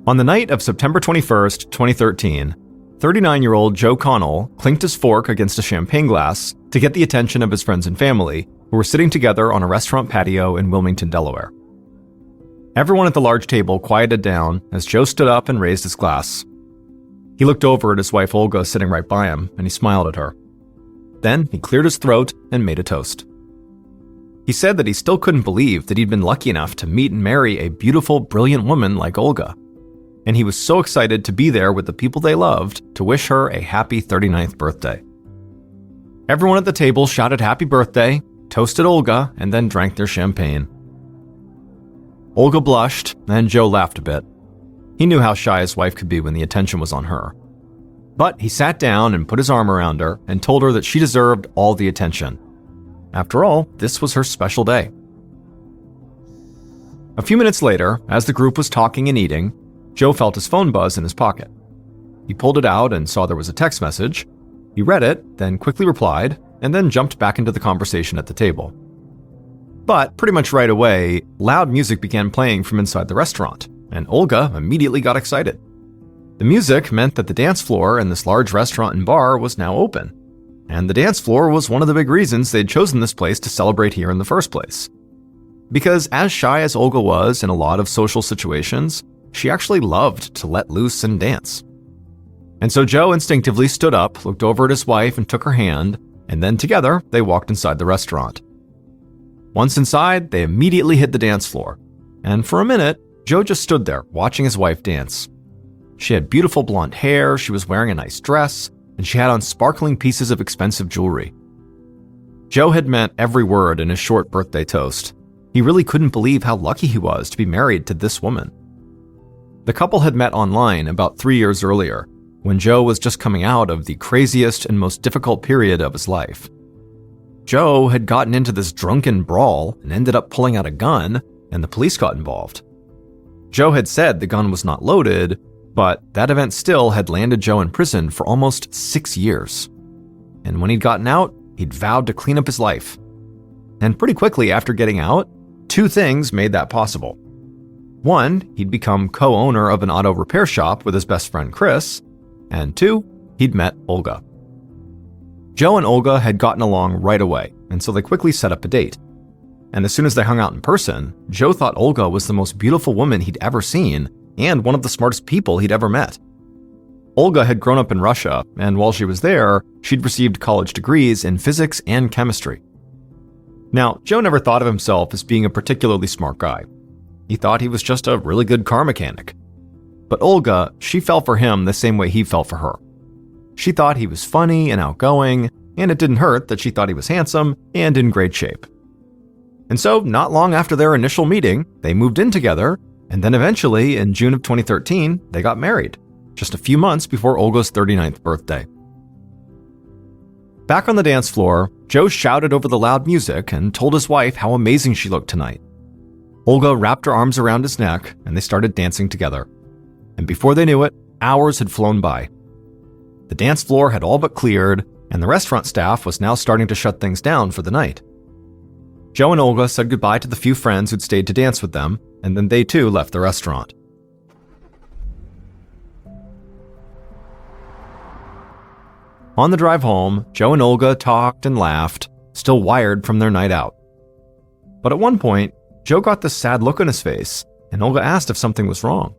On the night of September 21st, 2013, 39-year-old Joe Connell clinked his fork against a champagne glass to get the attention of his friends and family, who were sitting together on a restaurant patio in Wilmington, Delaware. Everyone at the large table quieted down as Joe stood up and raised his glass. He looked over at his wife Olga sitting right by him, and he smiled at her. Then he cleared his throat and made a toast. He said that he still couldn't believe that he'd been lucky enough to meet and marry a beautiful, brilliant woman like Olga. And he was so excited to be there with the people they loved to wish her a happy 39th birthday. Everyone at the table shouted happy birthday, toasted Olga, and then drank their champagne. Olga blushed, and Joe laughed a bit. He knew how shy his wife could be when the attention was on her. But he sat down and put his arm around her and told her that she deserved all the attention. After all, this was her special day. A few minutes later, as the group was talking and eating, Joe felt his phone buzz in his pocket. He pulled it out and saw there was a text message. He read it, then quickly replied, and then jumped back into the conversation at the table. But pretty much right away, loud music began playing from inside the restaurant, and Olga immediately got excited. The music meant that the dance floor in this large restaurant and bar was now open, and the dance floor was one of the big reasons they'd chosen this place to celebrate here in the first place. Because as shy as Olga was in a lot of social situations, she actually loved to let loose and dance. And so Joe instinctively stood up, looked over at his wife and took her hand, and then together they walked inside the restaurant. Once inside, they immediately hit the dance floor, and for a minute, Joe just stood there watching his wife dance. She had beautiful blonde hair, she was wearing a nice dress, and she had on sparkling pieces of expensive jewelry. Joe had meant every word in his short birthday toast. He really couldn't believe how lucky he was to be married to this woman. The couple had met online about 3 years earlier, when Joe was just coming out of the craziest and most difficult period of his life. Joe had gotten into this drunken brawl and ended up pulling out a gun, and the police got involved. Joe had said the gun was not loaded, but that event still had landed Joe in prison for almost 6 years. And when he'd gotten out, he'd vowed to clean up his life. And pretty quickly after getting out, 2 things made that possible. 1, he'd become co-owner of an auto repair shop with his best friend Chris, and 2, he'd met Olga. Joe and Olga had gotten along right away, and so they quickly set up a date. And as soon as they hung out in person, Joe thought Olga was the most beautiful woman he'd ever seen and one of the smartest people he'd ever met. Olga had grown up in Russia, and while she was there, she'd received college degrees in physics and chemistry. Now, Joe never thought of himself as being a particularly smart guy. He thought he was just a really good car mechanic. But Olga, she fell for him the same way he fell for her. She thought he was funny and outgoing, and it didn't hurt that she thought he was handsome and in great shape. And so, not long after their initial meeting, they moved in together, and then eventually, in June of 2013, they got married, just a few months before Olga's 39th birthday. Back on the dance floor, Joe shouted over the loud music and told his wife how amazing she looked tonight. Olga wrapped her arms around his neck, and they started dancing together. And before they knew it, hours had flown by. The dance floor had all but cleared, and the restaurant staff was now starting to shut things down for the night. Joe and Olga said goodbye to the few friends who'd stayed to dance with them, and then they too left the restaurant. On the drive home, Joe and Olga talked and laughed, still wired from their night out. But at one point, Joe got this sad look on his face, and Olga asked if something was wrong.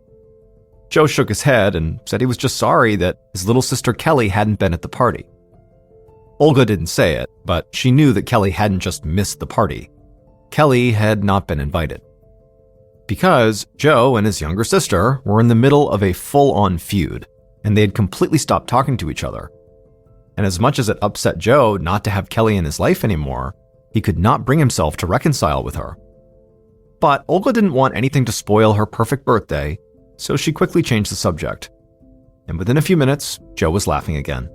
Joe shook his head and said he was just sorry that his little sister Kelly hadn't been at the party. Olga didn't say it, but she knew that Kelly hadn't just missed the party. Kelly had not been invited. Because Joe and his younger sister were in the middle of a full-on feud, and they had completely stopped talking to each other. And as much as it upset Joe not to have Kelly in his life anymore, he could not bring himself to reconcile with her. But Olga didn't want anything to spoil her perfect birthday, so she quickly changed the subject. And within a few minutes, Joe was laughing again.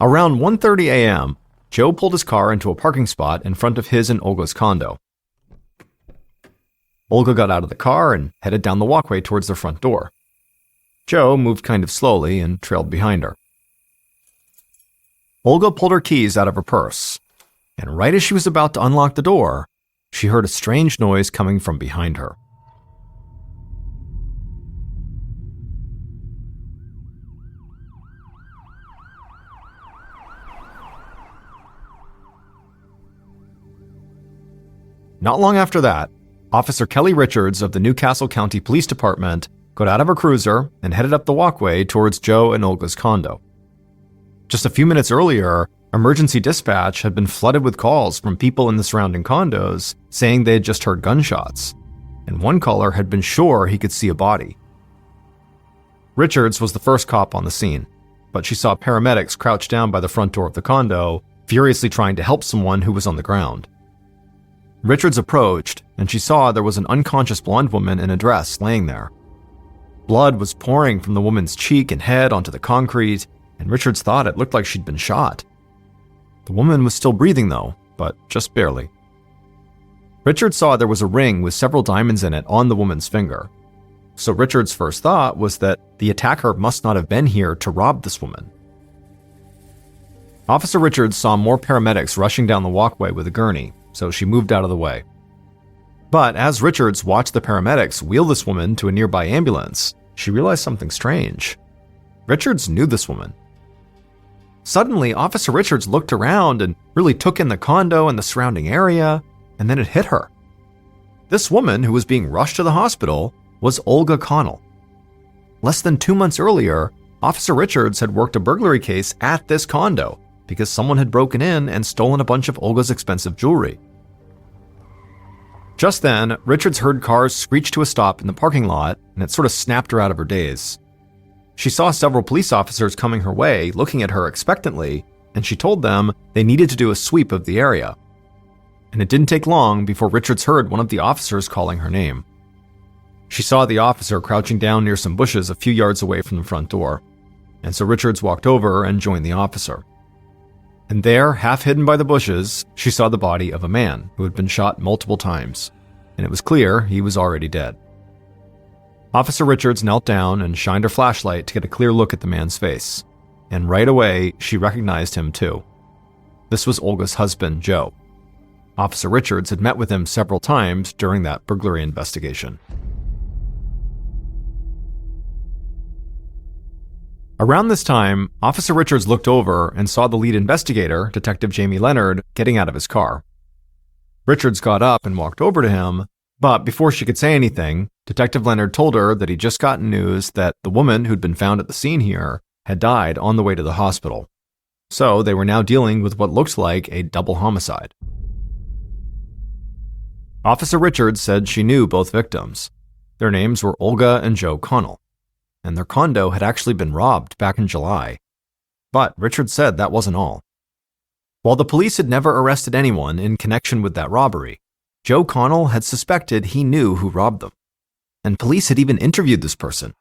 Around 1:30 a.m., Joe pulled his car into a parking spot in front of his and Olga's condo. Olga got out of the car and headed down the walkway towards their front door. Joe moved kind of slowly and trailed behind her. Olga pulled her keys out of her purse, and right as she was about to unlock the door, she heard a strange noise coming from behind her. Not long after that, Officer Kelly Richards of the Newcastle County Police Department got out of her cruiser and headed up the walkway towards Joe and Olga's condo. Just a few minutes earlier, emergency dispatch had been flooded with calls from people in the surrounding condos saying they had just heard gunshots, and one caller had been sure he could see a body. Richards was the first cop on the scene, but she saw paramedics crouched down by the front door of the condo, furiously trying to help someone who was on the ground. Richards approached, and she saw there was an unconscious blonde woman in a dress laying there. Blood was pouring from the woman's cheek and head onto the concrete, and Richards thought it looked like she'd been shot. The woman was still breathing though, but just barely. Richards saw there was a ring with several diamonds in it on the woman's finger. So Richards' first thought was that the attacker must not have been here to rob this woman. Officer Richards saw more paramedics rushing down the walkway with a gurney, so she moved out of the way. But as Richards watched the paramedics wheel this woman to a nearby ambulance, she realized something strange. Richards knew this woman. Suddenly, Officer Richards looked around and really took in the condo and the surrounding area, and then it hit her. This woman, who was being rushed to the hospital, was Olga Connell. Less than 2 months earlier, Officer Richards had worked a burglary case at this condo because someone had broken in and stolen a bunch of Olga's expensive jewelry. Just then, Richards heard cars screech to a stop in the parking lot, and it sort of snapped her out of her daze. She saw several police officers coming her way, looking at her expectantly, and she told them they needed to do a sweep of the area. And it didn't take long before Richards heard one of the officers calling her name. She saw the officer crouching down near some bushes a few yards away from the front door, and so Richards walked over and joined the officer. And there, half hidden by the bushes, she saw the body of a man who had been shot multiple times, and it was clear he was already dead. Officer Richards knelt down and shined her flashlight to get a clear look at the man's face, and right away, she recognized him too. This was Olga's husband, Joe. Officer Richards had met with him several times during that burglary investigation. Around this time, Officer Richards looked over and saw the lead investigator, Detective Jamie Leonard, getting out of his car. Richards got up and walked over to him, but before she could say anything, Detective Leonard told her that he'd just gotten news that the woman who'd been found at the scene here had died on the way to the hospital. So they were now dealing with what looked like a double homicide. Officer Richards said she knew both victims. Their names were Olga and Joe Connell, and their condo had actually been robbed back in July. But Richards said that wasn't all. While the police had never arrested anyone in connection with that robbery, Joe Connell had suspected he knew who robbed them. And police had even interviewed this person.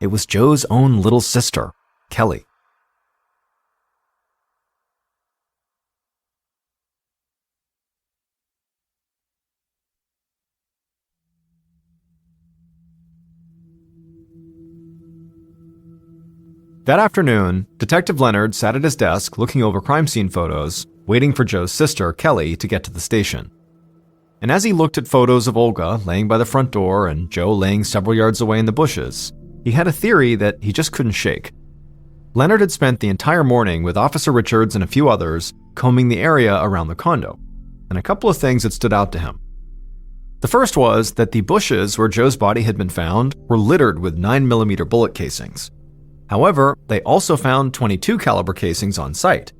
It was Joe's own little sister, Kelly. That afternoon, Detective Leonard sat at his desk looking over crime scene photos, waiting for Joe's sister, Kelly, to get to the station. And as he looked at photos of Olga laying by the front door and Joe laying several yards away in the bushes, he had a theory that he just couldn't shake. Leonard had spent the entire morning with Officer Richards and a few others combing the area around the condo, and a couple of things had stood out to him. The first was that the bushes where Joe's body had been found were littered with 9mm bullet casings. However, they also found .22 caliber casings on site,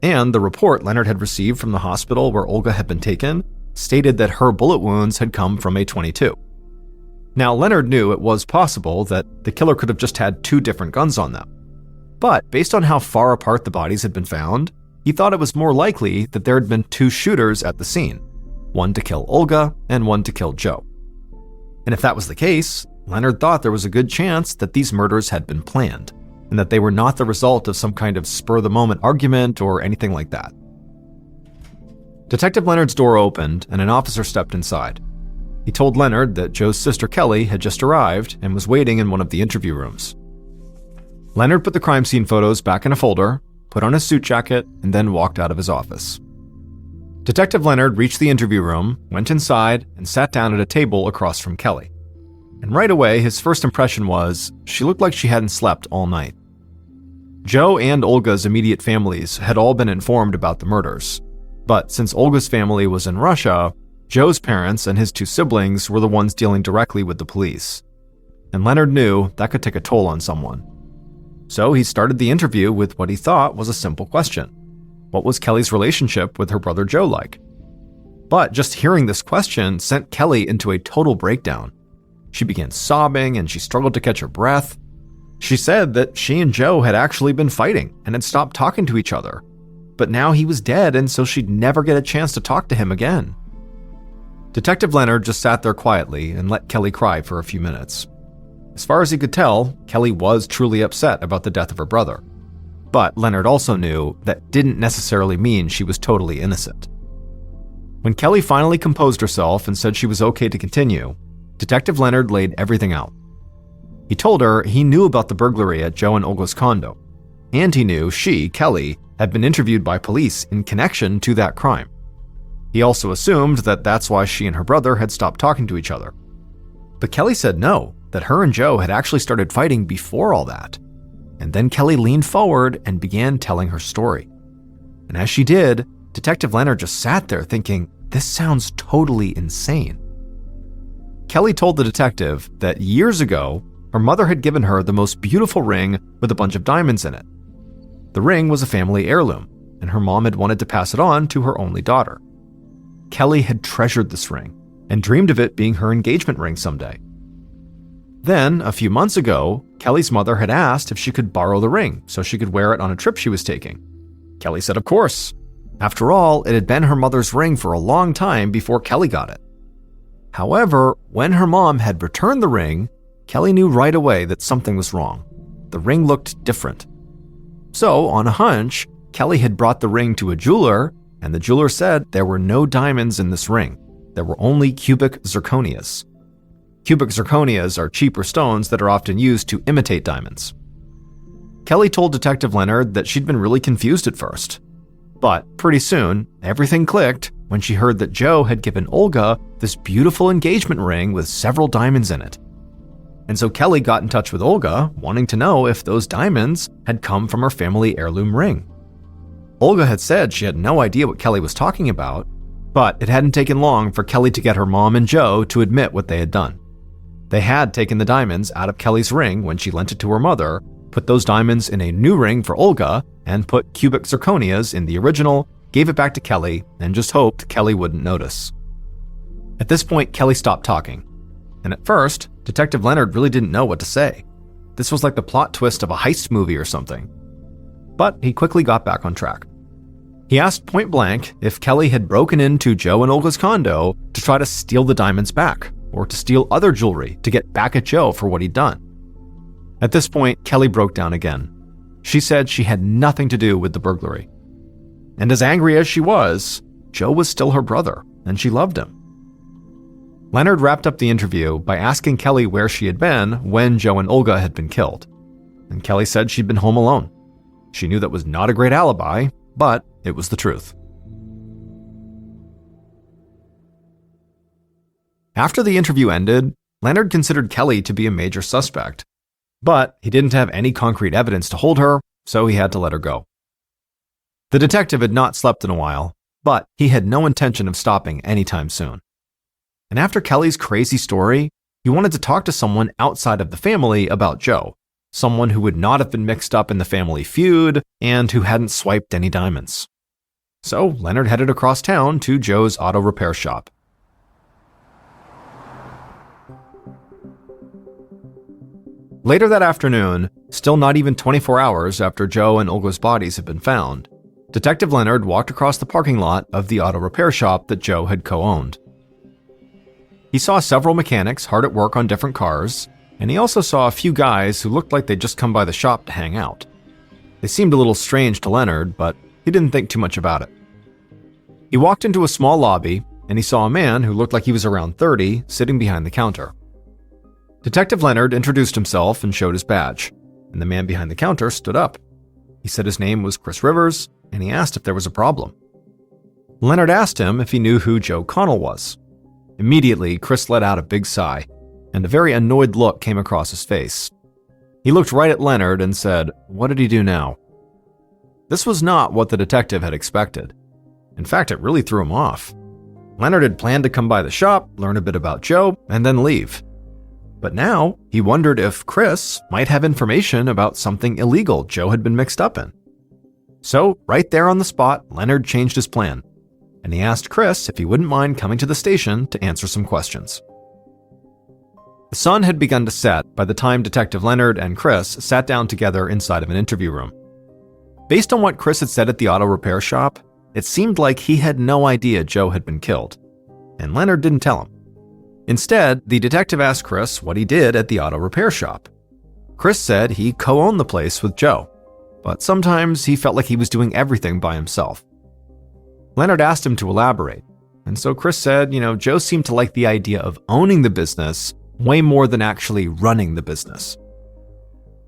and the report Leonard had received from the hospital where Olga had been taken stated that her bullet wounds had come from a .22. Now, Leonard knew it was possible that the killer could have just had two different guns on them. But based on how far apart the bodies had been found, he thought it was more likely that there had been two shooters at the scene, one to kill Olga and one to kill Joe. And if that was the case, Leonard thought there was a good chance that these murders had been planned, and that they were not the result of some kind of spur-of-the-moment argument or anything like that. Detective Leonard's door opened, and an officer stepped inside. He told Leonard that Joe's sister Kelly had just arrived and was waiting in one of the interview rooms. Leonard put the crime scene photos back in a folder, put on his suit jacket, and then walked out of his office. Detective Leonard reached the interview room, went inside, and sat down at a table across from Kelly. And right away, his first impression was she looked like she hadn't slept all night. Joe and Olga's immediate families had all been informed about the murders, but since Olga's family was in Russia, Joe's parents and his 2 siblings were the ones dealing directly with the police. And Leonard knew that could take a toll on someone. So he started the interview with what he thought was a simple question. What was Kelly's relationship with her brother Joe like? But just hearing this question sent Kelly into a total breakdown. She began sobbing and she struggled to catch her breath. She said that she and Joe had actually been fighting and had stopped talking to each other. But now he was dead, and so she'd never get a chance to talk to him again. Detective Leonard just sat there quietly and let Kelly cry for a few minutes. As far as he could tell, Kelly was truly upset about the death of her brother. But Leonard also knew that didn't necessarily mean she was totally innocent. When Kelly finally composed herself and said she was okay to continue, Detective Leonard laid everything out. He told her he knew about the burglary at Joe and Olga's condo, and he knew she, Kelly, had been interviewed by police in connection to that crime. He also assumed that that's why she and her brother had stopped talking to each other. But Kelly said no, that her and Joe had actually started fighting before all that. And then Kelly leaned forward and began telling her story. And as she did, Detective Leonard just sat there thinking, this sounds totally insane. Kelly told the detective that years ago, her mother had given her the most beautiful ring with a bunch of diamonds in it. The ring was a family heirloom, and her mom had wanted to pass it on to her only daughter. Kelly had treasured this ring and dreamed of it being her engagement ring someday. Then, a few months ago, Kelly's mother had asked if she could borrow the ring so she could wear it on a trip she was taking. Kelly said of course. After all, it had been her mother's ring for a long time before Kelly got it. However, when her mom had returned the ring, Kelly knew right away that something was wrong. The ring looked different. So, on a hunch, Kelly had brought the ring to a jeweler, and the jeweler said there were no diamonds in this ring. There were only cubic zirconias. Cubic zirconias are cheaper stones that are often used to imitate diamonds. Kelly told Detective Leonard that she'd been really confused at first. But pretty soon, everything clicked when she heard that Joe had given Olga this beautiful engagement ring with several diamonds in it. And so Kelly got in touch with Olga, wanting to know if those diamonds had come from her family heirloom ring. Olga had said she had no idea what Kelly was talking about, but it hadn't taken long for Kelly to get her mom and Joe to admit what they had done. They had taken the diamonds out of Kelly's ring when she lent it to her mother, put those diamonds in a new ring for Olga, and put cubic zirconias in the original, gave it back to Kelly, and just hoped Kelly wouldn't notice. At this point, Kelly stopped talking. And at first, Detective Leonard really didn't know what to say. This was like the plot twist of a heist movie or something. But he quickly got back on track. He asked point blank if Kelly had broken into Joe and Olga's condo to try to steal the diamonds back, or to steal other jewelry to get back at Joe for what he'd done. At this point, Kelly broke down again. She said she had nothing to do with the burglary. And as angry as she was, Joe was still her brother, and she loved him. Leonard wrapped up the interview by asking Kelly where she had been when Joe and Olga had been killed. And Kelly said she'd been home alone. She knew that was not a great alibi, but it was the truth. After the interview ended, Leonard considered Kelly to be a major suspect. But he didn't have any concrete evidence to hold her, so he had to let her go. The detective had not slept in a while, but he had no intention of stopping anytime soon. And after Kelly's crazy story, he wanted to talk to someone outside of the family about Joe, someone who would not have been mixed up in the family feud and who hadn't swiped any diamonds. So Leonard headed across town to Joe's auto repair shop. Later that afternoon, still not even 24 hours after Joe and Olga's bodies had been found, Detective Leonard walked across the parking lot of the auto repair shop that Joe had co-owned. He saw several mechanics hard at work on different cars, and he also saw a few guys who looked like they'd just come by the shop to hang out. They seemed a little strange to Leonard, but he didn't think too much about it. He walked into a small lobby, and he saw a man who looked like he was around 30 sitting behind the counter. Detective Leonard introduced himself and showed his badge, and the man behind the counter stood up. He said his name was Chris Rivers, and he asked if there was a problem. Leonard asked him if he knew who Joe Connell was. Immediately, Chris let out a big sigh, and a very annoyed look came across his face. He looked right at Leonard and said, "What did he do now?" This was not what the detective had expected. In fact, it really threw him off. Leonard had planned to come by the shop, learn a bit about Joe, and then leave. But now, he wondered if Chris might have information about something illegal Joe had been mixed up in. So, right there on the spot, Leonard changed his plan, and he asked Chris if he wouldn't mind coming to the station to answer some questions. The sun had begun to set by the time Detective Leonard and Chris sat down together inside of an interview room. Based on what Chris had said at the auto repair shop, it seemed like he had no idea Joe had been killed, and Leonard didn't tell him. Instead, the detective asked Chris what he did at the auto repair shop. Chris said he co-owned the place with Joe, but sometimes he felt like he was doing everything by himself. Leonard asked him to elaborate, and so Chris said, Joe seemed to like the idea of owning the business way more than actually running the business.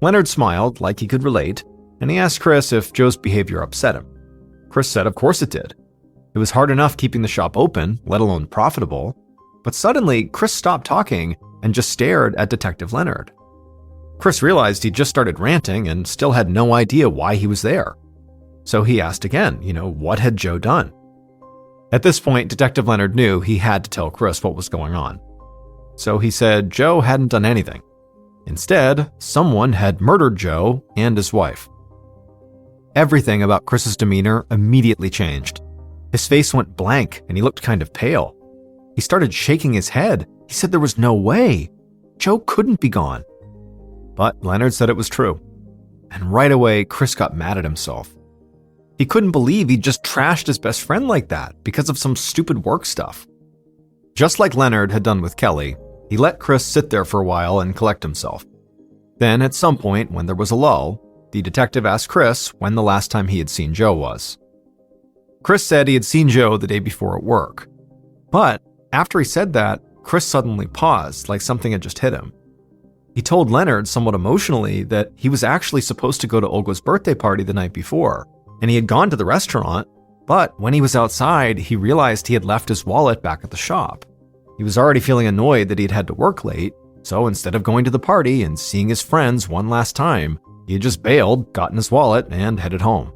Leonard smiled like he could relate, and he asked Chris if Joe's behavior upset him. Chris said of course it did. It was hard enough keeping the shop open, let alone profitable. But suddenly, Chris stopped talking and just stared at Detective Leonard. Chris realized he'd just started ranting and still had no idea why he was there. So he asked again, what had Joe done? At this point, Detective Leonard knew he had to tell Chris what was going on. So he said Joe hadn't done anything. Instead, someone had murdered Joe and his wife. Everything about Chris's demeanor immediately changed. His face went blank and he looked kind of pale. He started shaking his head. He said there was no way. Joe couldn't be gone. But Leonard said it was true. And right away, Chris got mad at himself. He couldn't believe he'd just trashed his best friend like that because of some stupid work stuff. Just like Leonard had done with Kelly, he let Chris sit there for a while and collect himself. Then at some point, when there was a lull, the detective asked Chris when the last time he had seen Joe was. Chris said he had seen Joe the day before at work. But after he said that, Chris suddenly paused like something had just hit him. He told Leonard somewhat emotionally that he was actually supposed to go to Olga's birthday party the night before, and he had gone to the restaurant, but when he was outside, he realized he had left his wallet back at the shop. He was already feeling annoyed that he'd had to work late, so instead of going to the party and seeing his friends one last time, he had just bailed, gotten his wallet, and headed home.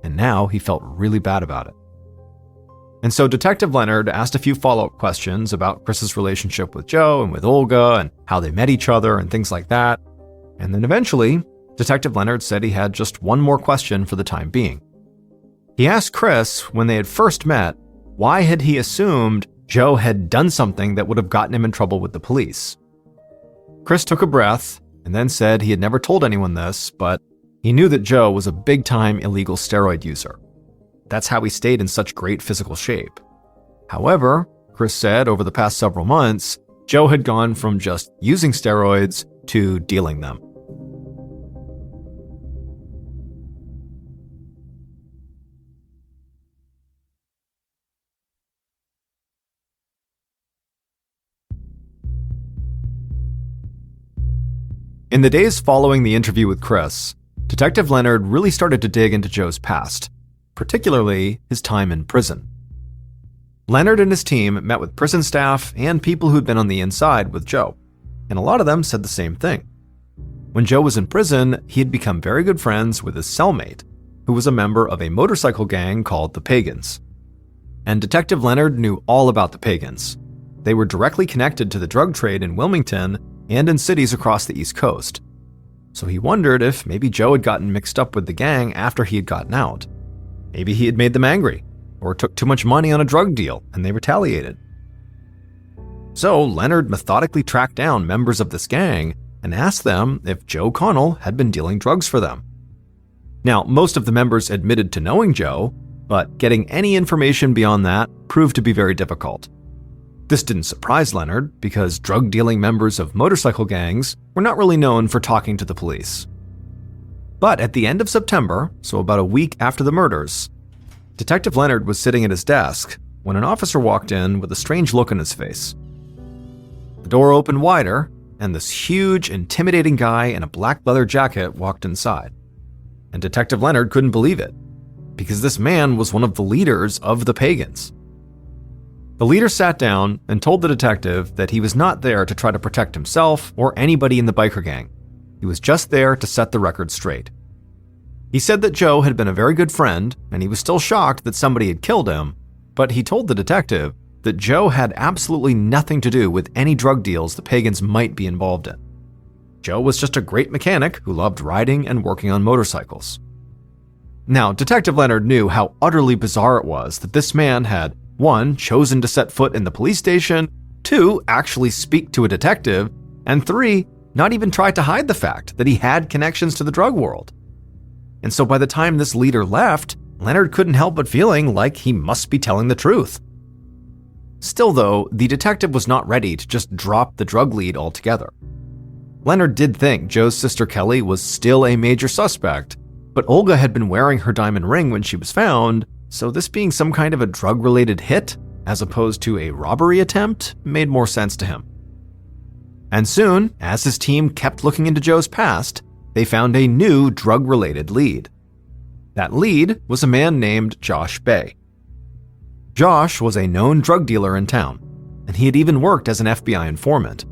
And now he felt really bad about it. And so Detective Leonard asked a few follow-up questions about Chris's relationship with Joe and with Olga and how they met each other and things like that. And then eventually, Detective Leonard said he had just one more question for the time being. He asked Chris, when they had first met, why had he assumed Joe had done something that would have gotten him in trouble with the police. Chris took a breath and then said he had never told anyone this, but he knew that Joe was a big-time illegal steroid user. That's how he stayed in such great physical shape. However, Chris said over the past several months, Joe had gone from just using steroids to dealing them. In the days following the interview with Chris, Detective Leonard really started to dig into Joe's past, particularly his time in prison. Leonard and his team met with prison staff and people who'd been on the inside with Joe, and a lot of them said the same thing. When Joe was in prison, he had become very good friends with his cellmate, who was a member of a motorcycle gang called the Pagans. And Detective Leonard knew all about the Pagans. They were directly connected to the drug trade in Wilmington and in cities across the East Coast. So he wondered if maybe Joe had gotten mixed up with the gang after he had gotten out. Maybe he had made them angry, or took too much money on a drug deal and they retaliated. So Leonard methodically tracked down members of this gang and asked them if Joe Connell had been dealing drugs for them. Now, most of the members admitted to knowing Joe, but getting any information beyond that proved to be very difficult. This didn't surprise Leonard because drug-dealing members of motorcycle gangs were not really known for talking to the police. But at the end of September, so about a week after the murders, Detective Leonard was sitting at his desk when an officer walked in with a strange look on his face. The door opened wider, and this huge, intimidating guy in a black leather jacket walked inside. And Detective Leonard couldn't believe it. because this man was one of the leaders of the pagans. The leader sat down and told the detective that he was not there to try to protect himself or anybody in the biker gang. He was just there to set the record straight. He said that Joe had been a very good friend, and he was still shocked that somebody had killed him, but he told the detective that Joe had absolutely nothing to do with any drug deals the pagans might be involved in. Joe was just a great mechanic who loved riding and working on motorcycles. Now, Detective Leonard knew how utterly bizarre it was that this man had, 1, chosen to set foot in the police station, 2, actually speak to a detective, and 3, not even try to hide the fact that he had connections to the drug world. And so by the time this leader left, Leonard couldn't help but feeling like he must be telling the truth. Still though, the detective was not ready to just drop the drug lead altogether. Leonard did think Joe's sister Kelly was still a major suspect, but Olga had been wearing her diamond ring when she was found, so this being some kind of a drug-related hit, as opposed to a robbery attempt, made more sense to him. And soon, as his team kept looking into Joe's past, they found a new drug-related lead. That lead was a man named Josh Bay. Josh was a known drug dealer in town, and he had even worked as an FBI informant.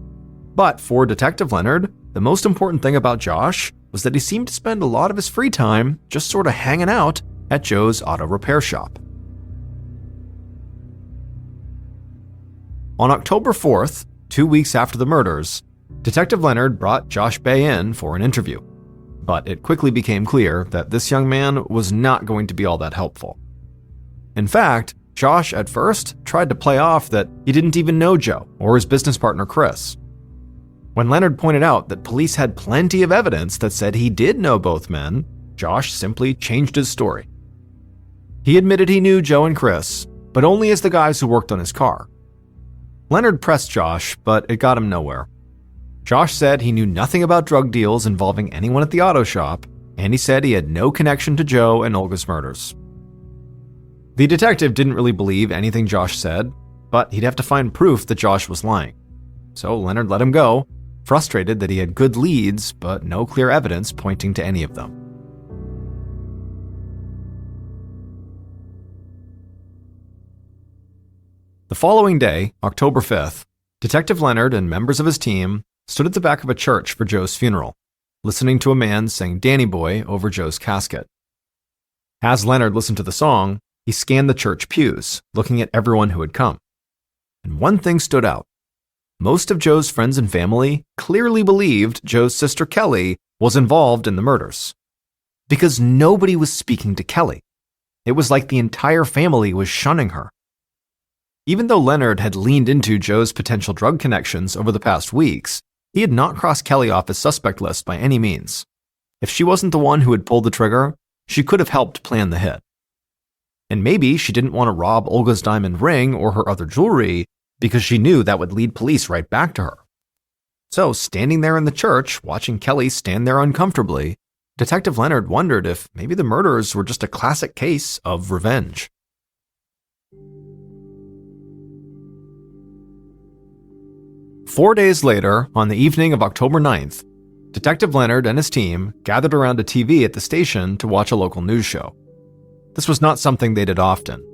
But for Detective Leonard, the most important thing about Josh was that he seemed to spend a lot of his free time just sort of hanging out at Joe's auto repair shop. On October 4th, 2 weeks after the murders, Detective Leonard brought Josh Bay in for an interview. But it quickly became clear that this young man was not going to be all that helpful. In fact, Josh at first tried to play off that he didn't even know Joe or his business partner Chris. When Leonard pointed out that police had plenty of evidence that said he did know both men, Josh simply changed his story. He admitted he knew Joe and Chris, but only as the guys who worked on his car. Leonard pressed Josh, but it got him nowhere. Josh said he knew nothing about drug deals involving anyone at the auto shop, and he said he had no connection to Joe and Olga's murders. The detective didn't really believe anything Josh said, but he'd have to find proof that Josh was lying. So Leonard let him go, frustrated that he had good leads, but no clear evidence pointing to any of them. The following day, October 5th, Detective Leonard and members of his team stood at the back of a church for Joe's funeral, listening to a man sing Danny Boy over Joe's casket. As Leonard listened to the song, he scanned the church pews, looking at everyone who had come. And one thing stood out. Most of Joe's friends and family clearly believed Joe's sister Kelly was involved in the murders. Because nobody was speaking to Kelly. It was like the entire family was shunning her. Even though Leonard had leaned into Joe's potential drug connections over the past weeks, he had not crossed Kelly off his suspect list by any means. If she wasn't the one who had pulled the trigger, she could have helped plan the hit. And maybe she didn't want to rob Olga's diamond ring or her other jewelry because she knew that would lead police right back to her. So, standing there in the church, watching Kelly stand there uncomfortably, Detective Leonard wondered if maybe the murders were just a classic case of revenge. Four days later, on the evening of October 9th, Detective Leonard and his team gathered around a TV at the station to watch a local news show. This was not something they did often,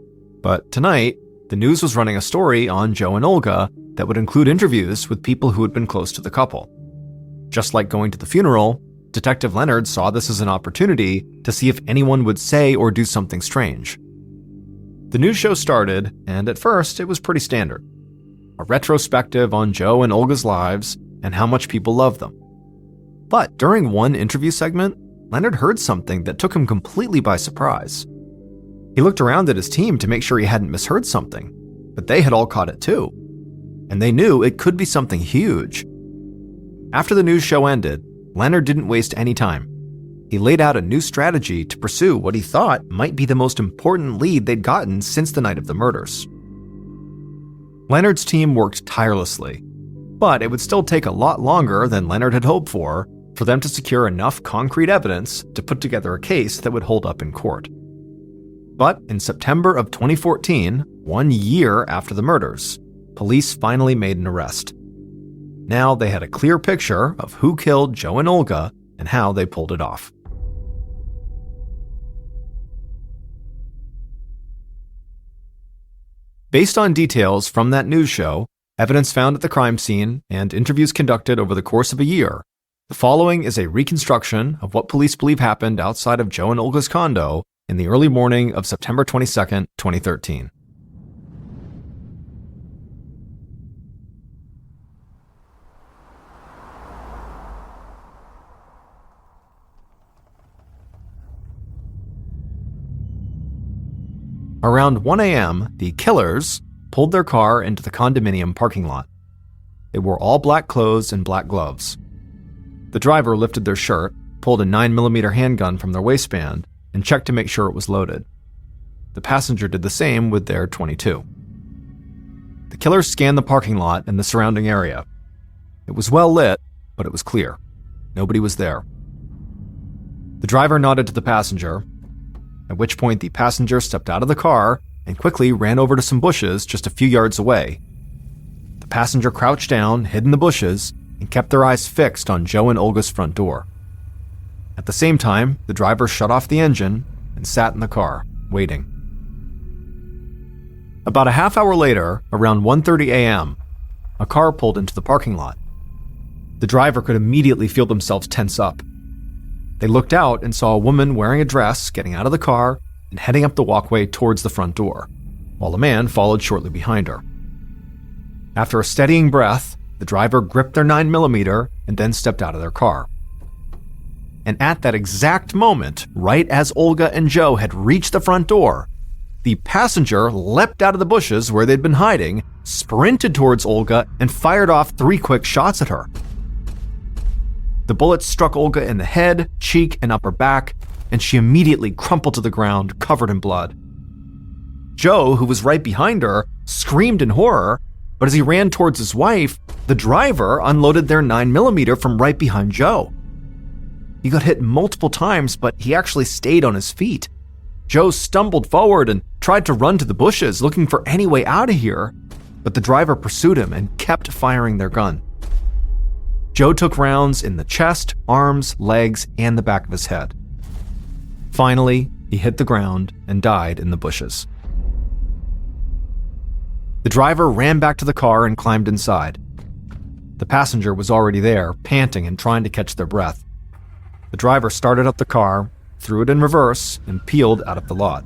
but tonight, the news was running a story on Joe and Olga that would include interviews with people who had been close to the couple. Just like going to the funeral, Detective Leonard saw this as an opportunity to see if anyone would say or do something strange. The news show started, and at first it was pretty standard. A retrospective on Joe and Olga's lives and how much people love them. But during one interview segment, Leonard heard something that took him completely by surprise. He looked around at his team to make sure he hadn't misheard something, but they had all caught it too. And they knew it could be something huge. After the news show ended, Leonard didn't waste any time. He laid out a new strategy to pursue what he thought might be the most important lead they'd gotten since the night of the murders. Leonard's team worked tirelessly, but it would still take a lot longer than Leonard had hoped for them to secure enough concrete evidence to put together a case that would hold up in court. But in September of 2014, 1 year after the murders, police finally made an arrest. Now they had a clear picture of who killed Joe and Olga and how they pulled it off. Based on details from that news show, evidence found at the crime scene, and interviews conducted over the course of a year, the following is a reconstruction of what police believe happened outside of Joe and Olga's condo in the early morning of September 22, 2013. Around 1 a.m., the killers pulled their car into the condominium parking lot. They wore all black clothes and black gloves. The driver lifted their shirt, pulled a 9mm handgun from their waistband, and checked to make sure it was loaded. The passenger did the same with their .22. The killers scanned the parking lot and the surrounding area. It was well lit, but it was clear. Nobody was there. The driver nodded to the passenger, at which point the passenger stepped out of the car and quickly ran over to some bushes just a few yards away. The passenger crouched down, hid in the bushes, and kept their eyes fixed on Joe and Olga's front door. At the same time, the driver shut off the engine and sat in the car, waiting. About a half hour later, around 1:30 a.m., a car pulled into the parking lot. The driver could immediately feel themselves tense up. They looked out and saw a woman wearing a dress getting out of the car and heading up the walkway towards the front door, while a man followed shortly behind her. After a steadying breath, the driver gripped their 9mm and then stepped out of their car. And at that exact moment, right as Olga and Joe had reached the front door, the passenger leapt out of the bushes where they'd been hiding, sprinted towards Olga, and fired off 3 quick shots at her. The bullets struck Olga in the head, cheek, and upper back, and she immediately crumpled to the ground, covered in blood. Joe, who was right behind her, screamed in horror, but as he ran towards his wife, the driver unloaded their 9mm from right behind Joe. He got hit multiple times, but he actually stayed on his feet. Joe stumbled forward and tried to run to the bushes, looking for any way out of here, but the driver pursued him and kept firing their gun. Joe took rounds in the chest, arms, legs, and the back of his head. Finally, he hit the ground and died in the bushes. The driver ran back to the car and climbed inside. The passenger was already there, panting and trying to catch their breath. The driver started up the car, threw it in reverse, and peeled out of the lot.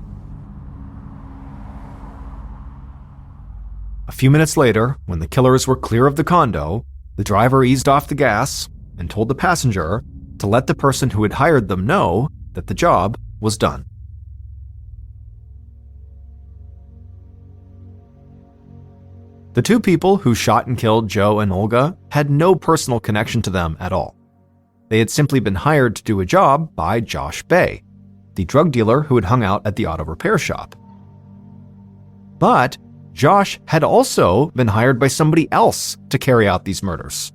A few minutes later, when the killers were clear of the condo, the driver eased off the gas and told the passenger to let the person who had hired them know that the job was done. The 2 people who shot and killed Joe and Olga had no personal connection to them at all. They had simply been hired to do a job by Josh Bay, the drug dealer who had hung out at the auto repair shop. But Josh had also been hired by somebody else to carry out these murders.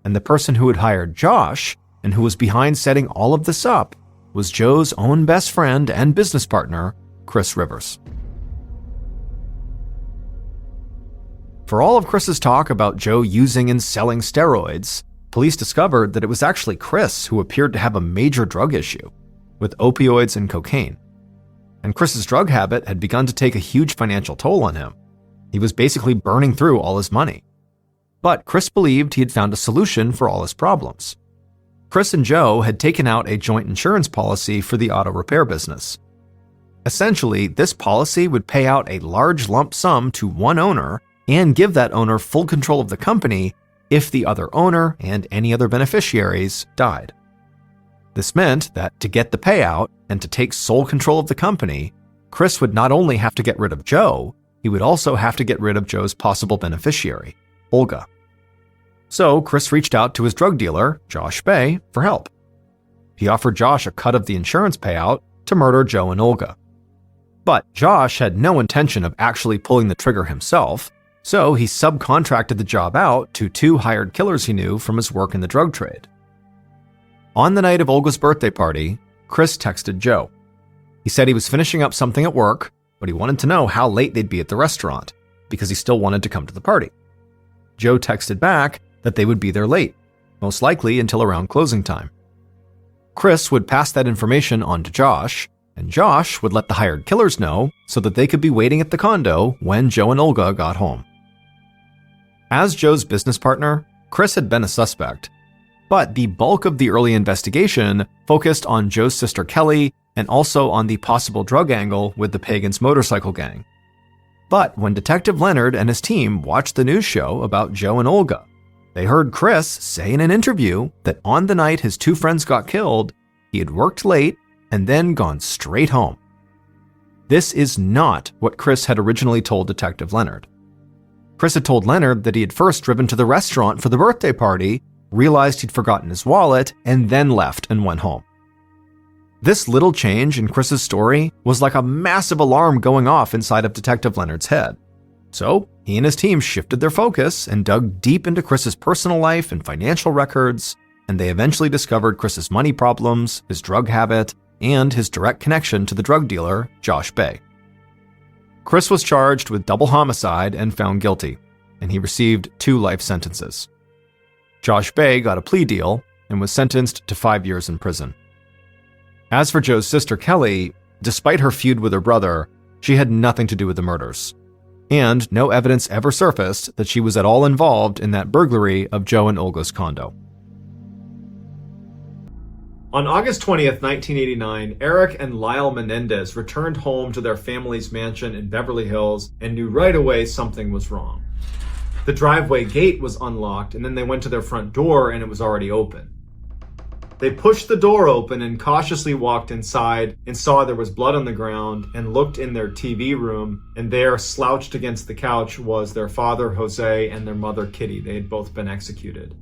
And the person who had hired Josh, and who was behind setting all of this up, was Joe's own best friend and business partner, Chris Rivers. For all of Chris's talk about Joe using and selling steroids, police discovered that it was actually Chris who appeared to have a major drug issue, with opioids and cocaine. And Chris's drug habit had begun to take a huge financial toll on him. He was basically burning through all his money. But Chris believed he had found a solution for all his problems. Chris and Joe had taken out a joint insurance policy for the auto repair business. Essentially, this policy would pay out a large lump sum to one owner and give that owner full control of the company if the other owner and any other beneficiaries died. This meant that to get the payout and to take sole control of the company, Chris would not only have to get rid of Joe, he would also have to get rid of Joe's possible beneficiary, Olga. So Chris reached out to his drug dealer, Josh Bay, for help. He offered Josh a cut of the insurance payout to murder Joe and Olga. But Josh had no intention of actually pulling the trigger himself, so he subcontracted the job out to 2 hired killers he knew from his work in the drug trade. On the night of Olga's birthday party, Chris texted Joe. He said he was finishing up something at work, but he wanted to know how late they'd be at the restaurant, because he still wanted to come to the party. Joe texted back that they would be there late, most likely until around closing time. Chris would pass that information on to Josh, and Josh would let the hired killers know so that they could be waiting at the condo when Joe and Olga got home. As Joe's business partner, Chris had been a suspect, but the bulk of the early investigation focused on Joe's sister Kelly and also on the possible drug angle with the Pagans motorcycle gang. But when Detective Leonard and his team watched the news show about Joe and Olga, they heard Chris say in an interview that on the night his two friends got killed, he had worked late and then gone straight home. This is not what Chris had originally told Detective Leonard. Chris had told Leonard that he had first driven to the restaurant for the birthday party, realized he'd forgotten his wallet, and then left and went home. This little change in Chris's story was like a massive alarm going off inside of Detective Leonard's head. So he and his team shifted their focus and dug deep into Chris's personal life and financial records, and they eventually discovered Chris's money problems, his drug habit, and his direct connection to the drug dealer, Josh Bay. Chris was charged with double homicide and found guilty, and he received 2 life sentences. Josh Bay got a plea deal and was sentenced to 5 years in prison. As for Joe's sister Kelly, despite her feud with her brother, she had nothing to do with the murders, and no evidence ever surfaced that she was at all involved in that burglary of Joe and Olga's condo. On August 20th, 1989, Eric and Lyle Menendez returned home to their family's mansion in Beverly Hills and knew right away something was wrong. The driveway gate was unlocked, and then they went to their front door and it was already open. They pushed the door open and cautiously walked inside and saw there was blood on the ground and looked in their TV room, and there, slouched against the couch, was their father, Jose, and their mother, Kitty. They had both been executed.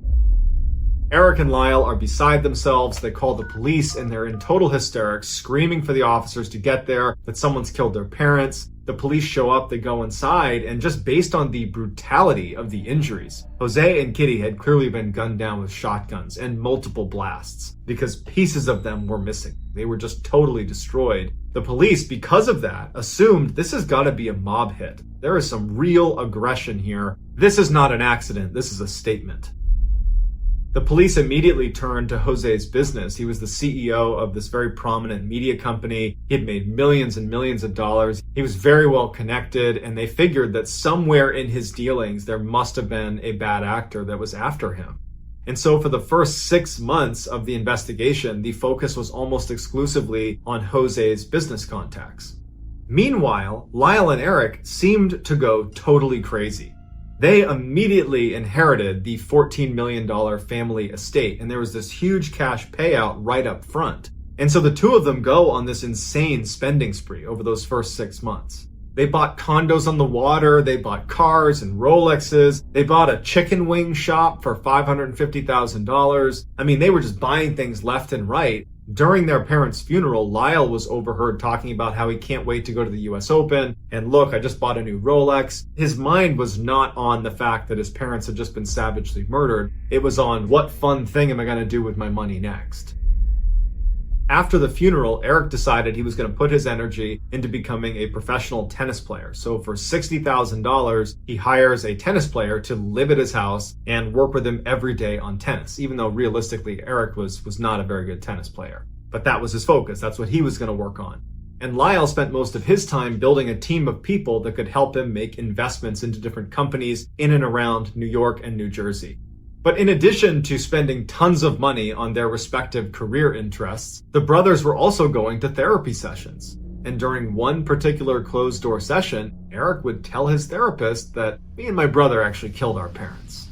Eric and Lyle are beside themselves. They call the police and they're in total hysterics, screaming for the officers to get there, that someone's killed their parents. The police show up, they go inside, and just based on the brutality of the injuries, Jose and Kitty had clearly been gunned down with shotguns and multiple blasts because pieces of them were missing. They were just totally destroyed. The police, because of that, assumed this has got to be a mob hit. There is some real aggression here. This is not an accident, this is a statement. The police immediately turned to Jose's business. He was the CEO of this very prominent media company. He had made millions and millions of dollars. He was very well connected, and they figured that somewhere in his dealings there must have been a bad actor that was after him. And so for the first 6 months of the investigation, the focus was almost exclusively on Jose's business contacts. Meanwhile, Lyle and Eric seemed to go totally crazy. They immediately inherited the $14 million family estate, and there was this huge cash payout right up front. And so the two of them go on this insane spending spree over those first 6 months. They bought condos on the water, they bought cars and Rolexes, they bought a chicken wing shop for $550,000. I mean, they were just buying things left and right. During their parents' funeral, Lyle was overheard talking about how he can't wait to go to the US Open, and look, I just bought a new Rolex. His mind was not on the fact that his parents had just been savagely murdered. It was on, what fun thing am I going to do with my money next? After the funeral, Eric decided he was going to put his energy into becoming a professional tennis player. So for $60,000, he hires a tennis player to live at his house and work with him every day on tennis, even though realistically Eric was not a very good tennis player. But that was his focus. That's what he was going to work on. And Lyle spent most of his time building a team of people that could help him make investments into different companies in and around New York and New Jersey. But in addition to spending tons of money on their respective career interests, the brothers were also going to therapy sessions. And during one particular closed-door session, Eric would tell his therapist that me and my brother actually killed our parents.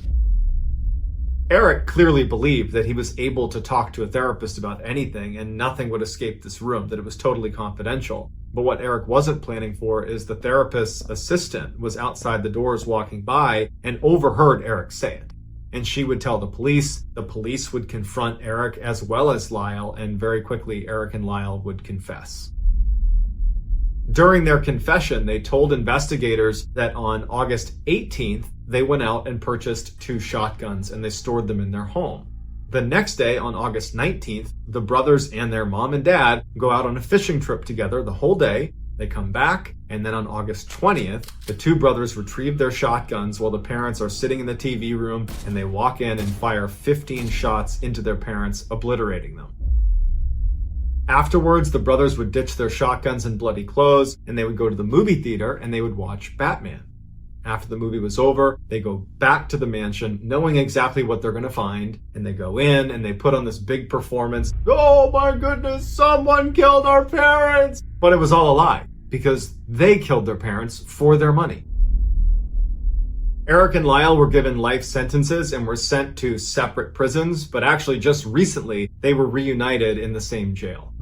Eric clearly believed that he was able to talk to a therapist about anything and nothing would escape this room, that it was totally confidential. But what Eric wasn't planning for is the therapist's assistant was outside the doors walking by and overheard Eric say it. And she would tell the police would confront Eric as well as Lyle, and very quickly Eric and Lyle would confess. During their confession, they told investigators that on August 18th, they went out and purchased 2 shotguns and they stored them in their home. The next day, on August 19th, the brothers and their mom and dad go out on a fishing trip together the whole day. They come back, and then on August 20th, the 2 brothers retrieve their shotguns while the parents are sitting in the TV room, and they walk in and fire 15 shots into their parents, obliterating them. Afterwards, the brothers would ditch their shotguns and bloody clothes, and they would go to the movie theater and they would watch Batman. After the movie was over, they go back to the mansion knowing exactly what they're going to find, and they go in and they put on this big performance. Oh my goodness, someone killed our parents! But it was all a lie, because they killed their parents for their money. Eric and Lyle were given life sentences and were sent to separate prisons, but actually just recently they were reunited in the same jail.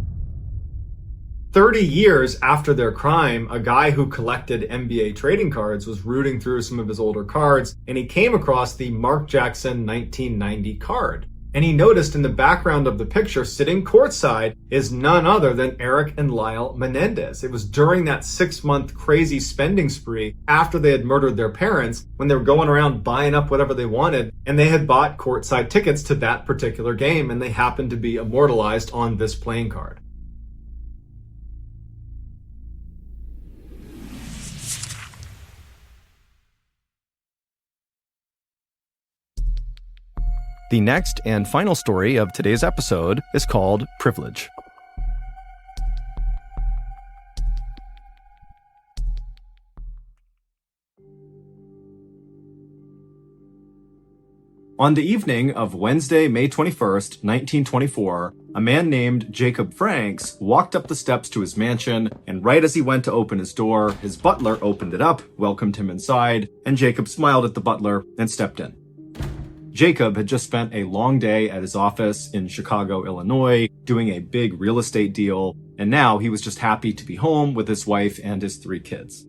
30 years after their crime, a guy who collected NBA trading cards was rooting through some of his older cards, and he came across the Mark Jackson 1990 card. And he noticed in the background of the picture, sitting courtside, is none other than Eric and Lyle Menendez. It was during that 6-month crazy spending spree after they had murdered their parents, when they were going around buying up whatever they wanted, and they had bought courtside tickets to that particular game, and they happened to be immortalized on this playing card. The next and final story of today's episode is called Privilege. On the evening of Wednesday, May 21st, 1924, a man named Jacob Franks walked up the steps to his mansion, and right as he went to open his door, his butler opened it up, welcomed him inside, and Jacob smiled at the butler and stepped in. Jacob had just spent a long day at his office in Chicago, Illinois, doing a big real estate deal, and now he was just happy to be home with his wife and his 3 kids.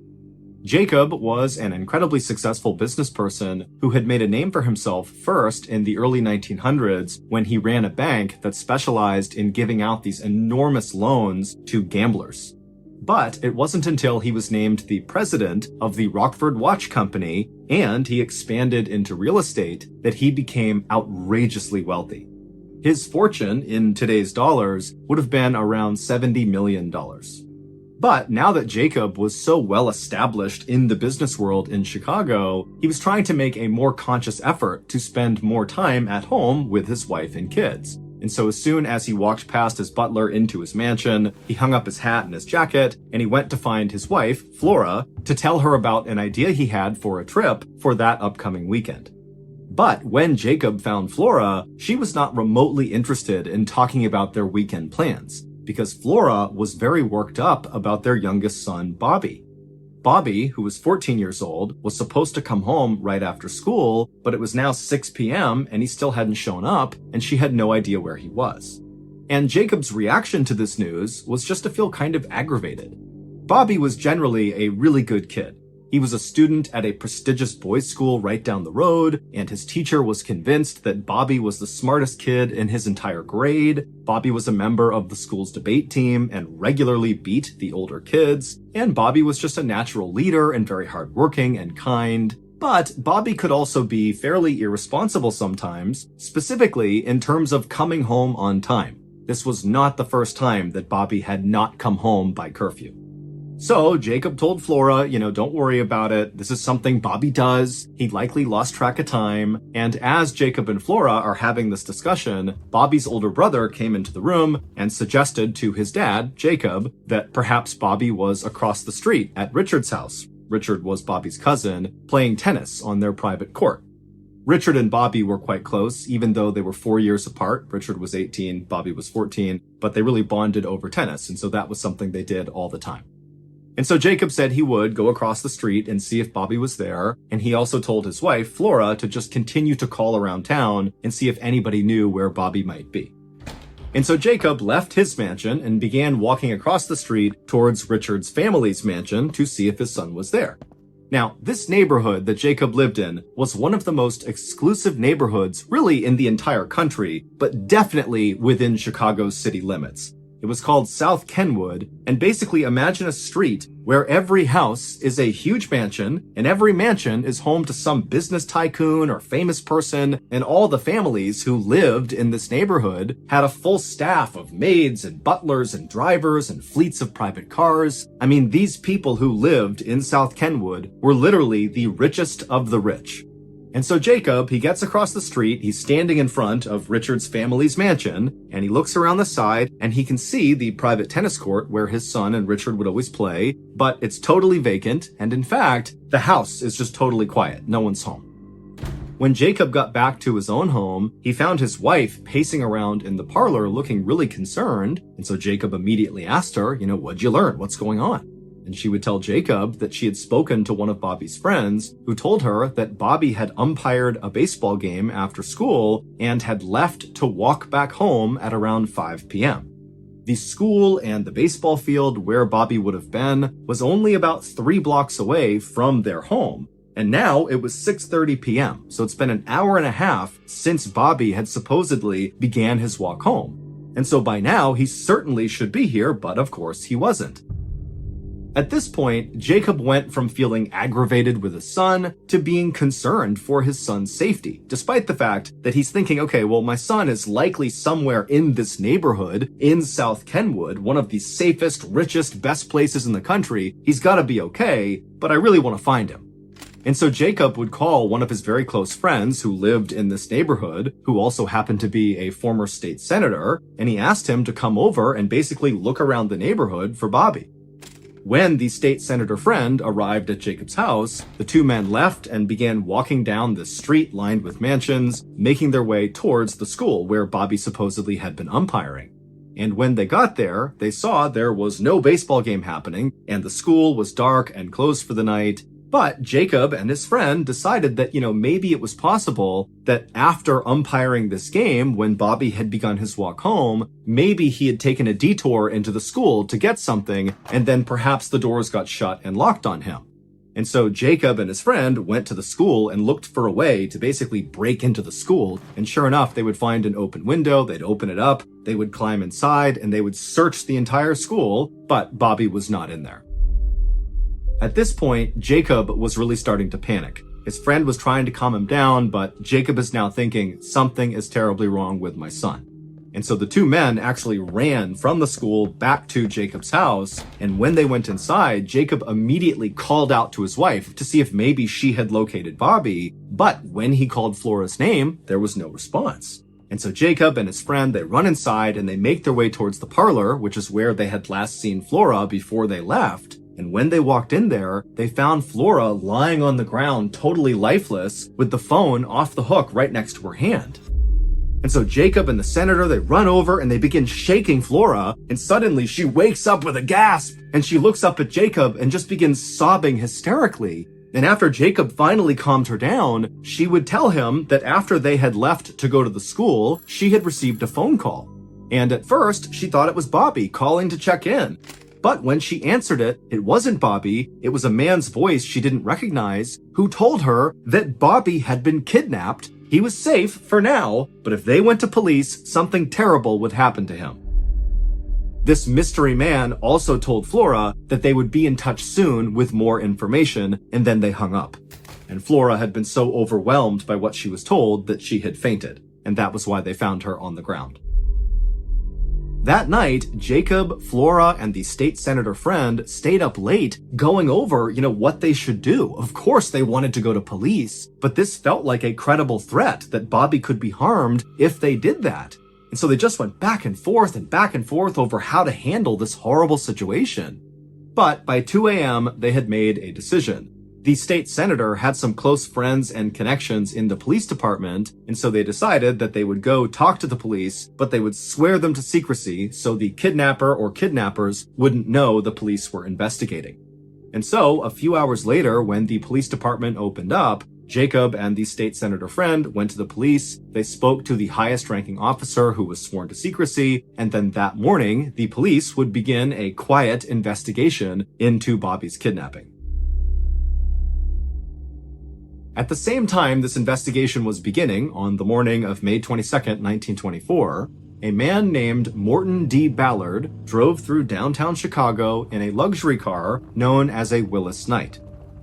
Jacob was an incredibly successful business person who had made a name for himself first in the early 1900s when he ran a bank that specialized in giving out these enormous loans to gamblers. But it wasn't until he was named the president of the Rockford Watch Company and he expanded into real estate that he became outrageously wealthy. His fortune in today's dollars would have been around $70 million. But now that Jacob was so well established in the business world in Chicago, he was trying to make a more conscious effort to spend more time at home with his wife and kids. And so as soon as he walked past his butler into his mansion, he hung up his hat and his jacket, and he went to find his wife, Flora, to tell her about an idea he had for a trip for that upcoming weekend. But when Jacob found Flora, she was not remotely interested in talking about their weekend plans, because Flora was very worked up about their youngest son, Bobby. Bobby, who was 14 years old, was supposed to come home right after school, but it was now 6 p.m. and he still hadn't shown up, and she had no idea where he was. And Jacob's reaction to this news was just to feel kind of aggravated. Bobby was generally a really good kid. He was a student at a prestigious boys' school right down the road, and his teacher was convinced that Bobby was the smartest kid in his entire grade. Bobby was a member of the school's debate team and regularly beat the older kids, and Bobby was just a natural leader and very hardworking and kind. But Bobby could also be fairly irresponsible sometimes, specifically in terms of coming home on time. This was not the first time that Bobby had not come home by curfew. So Jacob told Flora, don't worry about it. This is something Bobby does. He likely lost track of time. And as Jacob and Flora are having this discussion, Bobby's older brother came into the room and suggested to his dad, Jacob, that perhaps Bobby was across the street at Richard's house. Richard was Bobby's cousin, playing tennis on their private court. Richard and Bobby were quite close, even though they were 4 years apart. Richard was 18, Bobby was 14, but they really bonded over tennis. And so that was something they did all the time. And so Jacob said he would go across the street and see if Bobby was there, and he also told his wife, Flora, to just continue to call around town and see if anybody knew where Bobby might be. And so Jacob left his mansion and began walking across the street towards Richard's family's mansion to see if his son was there. Now, this neighborhood that Jacob lived in was one of the most exclusive neighborhoods really in the entire country, but definitely within Chicago's city limits. It was called South Kenwood, and basically imagine a street where every house is a huge mansion, and every mansion is home to some business tycoon or famous person, and all the families who lived in this neighborhood had a full staff of maids and butlers and drivers and fleets of private cars. I mean, these people who lived in South Kenwood were literally the richest of the rich. And so Jacob, he gets across the street, he's standing in front of Richard's family's mansion, and he looks around the side, and he can see the private tennis court where his son and Richard would always play, but it's totally vacant, and in fact, the house is just totally quiet. No one's home. When Jacob got back to his own home, he found his wife pacing around in the parlor looking really concerned, and so Jacob immediately asked her, what'd you learn? What's going on? And she would tell Jacob that she had spoken to one of Bobby's friends who told her that Bobby had umpired a baseball game after school and had left to walk back home at around 5 p.m. The school and the baseball field where Bobby would have been was only about 3 blocks away from their home. And now it was 6:30 p.m. So it's been an hour and a half since Bobby had supposedly began his walk home. And so by now he certainly should be here, but of course he wasn't. At this point, Jacob went from feeling aggravated with his son to being concerned for his son's safety, despite the fact that he's thinking, okay, well, my son is likely somewhere in this neighborhood in South Kenwood, one of the safest, richest, best places in the country. He's got to be okay, but I really want to find him. And so Jacob would call one of his very close friends who lived in this neighborhood, who also happened to be a former state senator, and he asked him to come over and basically look around the neighborhood for Bobby. When the state senator friend arrived at Jacob's house, the two men left and began walking down the street lined with mansions, making their way towards the school where Bobby supposedly had been umpiring. And when they got there, they saw there was no baseball game happening, and the school was dark and closed for the night. But Jacob and his friend decided that, maybe it was possible that after umpiring this game, when Bobby had begun his walk home, maybe he had taken a detour into the school to get something, and then perhaps the doors got shut and locked on him. And so Jacob and his friend went to the school and looked for a way to basically break into the school. And sure enough, they would find an open window, they'd open it up, they would climb inside, and they would search the entire school, but Bobby was not in there. At this point, Jacob was really starting to panic. His friend was trying to calm him down, but Jacob is now thinking, something is terribly wrong with my son. And so the two men actually ran from the school back to Jacob's house, and when they went inside, Jacob immediately called out to his wife to see if maybe she had located Bobby, but when he called Flora's name, there was no response. And so Jacob and his friend, they run inside and they make their way towards the parlor, which is where they had last seen Flora before they left. And when they walked in there, they found Flora lying on the ground, totally lifeless, with the phone off the hook right next to her hand. And so Jacob and the senator, they run over and they begin shaking Flora, and suddenly she wakes up with a gasp, and she looks up at Jacob and just begins sobbing hysterically. And after Jacob finally calmed her down, she would tell him that after they had left to go to the school, she had received a phone call. And at first, she thought it was Bobby calling to check in. But when she answered it, it wasn't Bobby, it was a man's voice she didn't recognize, who told her that Bobby had been kidnapped. He was safe for now, but if they went to police, something terrible would happen to him. This mystery man also told Flora that they would be in touch soon with more information, and then they hung up. And Flora had been so overwhelmed by what she was told that she had fainted, and that was why they found her on the ground. That night, Jacob, Flora, and the state senator friend stayed up late going over, what they should do. Of course, they wanted to go to police, but this felt like a credible threat that Bobby could be harmed if they did that. And so they just went back and forth over how to handle this horrible situation. But by 2 a.m., they had made a decision. The state senator had some close friends and connections in the police department, and so they decided that they would go talk to the police, but they would swear them to secrecy so the kidnapper or kidnappers wouldn't know the police were investigating. And so, a few hours later, when the police department opened up, Jacob and the state senator friend went to the police, they spoke to the highest ranking officer who was sworn to secrecy, and then that morning, the police would begin a quiet investigation into Bobby's kidnapping. At the same time this investigation was beginning, on the morning of May 22nd, 1924, a man named Morton D. Ballard drove through downtown Chicago in a luxury car known as a Willis Knight.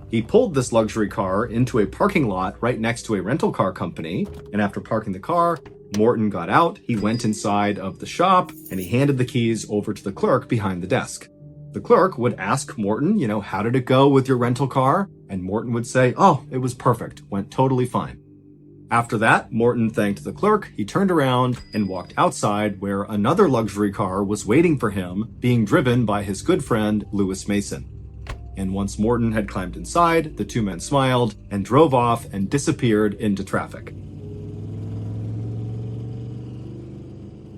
He pulled this luxury car into a parking lot right next to a rental car company, and after parking the car, Morton got out, he went inside of the shop, and he handed the keys over to the clerk behind the desk. The clerk would ask Morton, how did it go with your rental car? And Morton would say, oh, it was perfect, went totally fine. After that, Morton thanked the clerk, he turned around and walked outside where another luxury car was waiting for him, being driven by his good friend, Lewis Mason. And once Morton had climbed inside, the two men smiled and drove off and disappeared into traffic.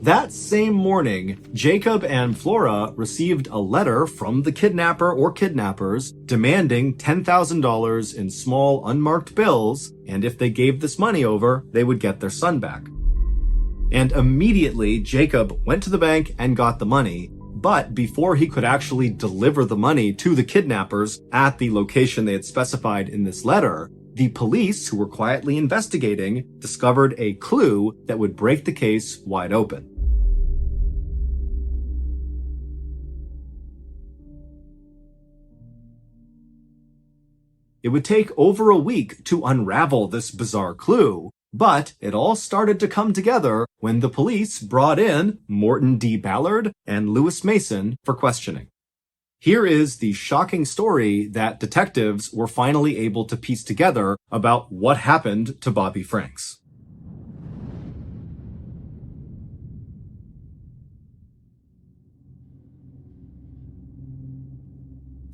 That same morning, Jacob and Flora received a letter from the kidnapper or kidnappers demanding $10,000 in small unmarked bills, and if they gave this money over, they would get their son back. And immediately, Jacob went to the bank and got the money, but before he could actually deliver the money to the kidnappers at the location they had specified in this letter, the police, who were quietly investigating, discovered a clue that would break the case wide open. It would take over a week to unravel this bizarre clue, but it all started to come together when the police brought in Morton D. Ballard and Lewis Mason for questioning. Here is the shocking story that detectives were finally able to piece together about what happened to Bobby Franks.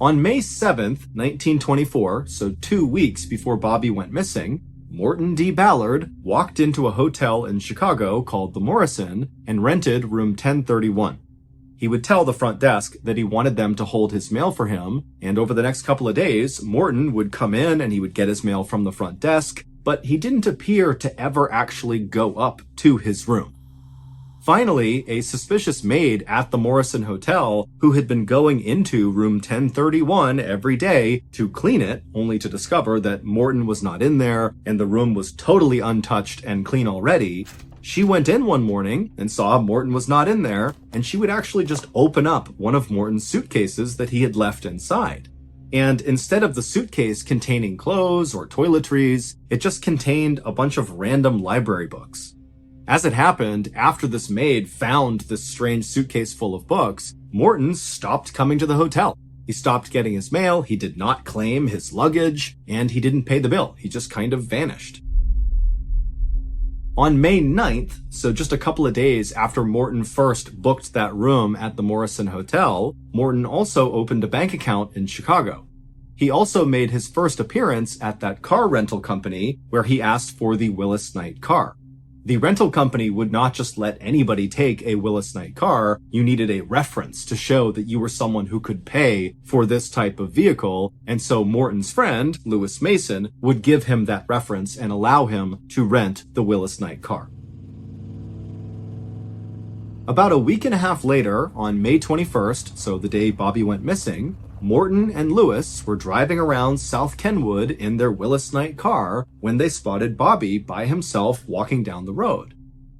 On May 7th, 1924, so 2 weeks before Bobby went missing, Morton D. Ballard walked into a hotel in Chicago called the Morrison and rented room 1031. He would tell the front desk that he wanted them to hold his mail for him, and over the next couple of days, Morton would come in and he would get his mail from the front desk, but he didn't appear to ever actually go up to his room. Finally, a suspicious maid at the Morrison Hotel, who had been going into room 1031 every day to clean it, only to discover that Morton was not in there and the room was totally untouched and clean already, she went in one morning and saw Morton was not in there, and she would actually just open up one of Morton's suitcases that he had left inside. And instead of the suitcase containing clothes or toiletries, it just contained a bunch of random library books. As it happened, after this maid found this strange suitcase full of books, Morton stopped coming to the hotel. He stopped getting his mail, he did not claim his luggage, and he didn't pay the bill. He just kind of vanished. On May 9th, so just a couple of days after Morton first booked that room at the Morrison Hotel, Morton also opened a bank account in Chicago. He also made his first appearance at that car rental company where he asked for the Willis Knight car. The rental company would not just let anybody take a Willis Knight car. You needed a reference to show that you were someone who could pay for this type of vehicle, and so Morton's friend, Lewis Mason, would give him that reference and allow him to rent the Willis Knight car. About a week and a half later, on May 21st, so the day Bobby went missing, Morton and Lewis were driving around South Kenwood in their Willis Knight car when they spotted Bobby by himself walking down the road.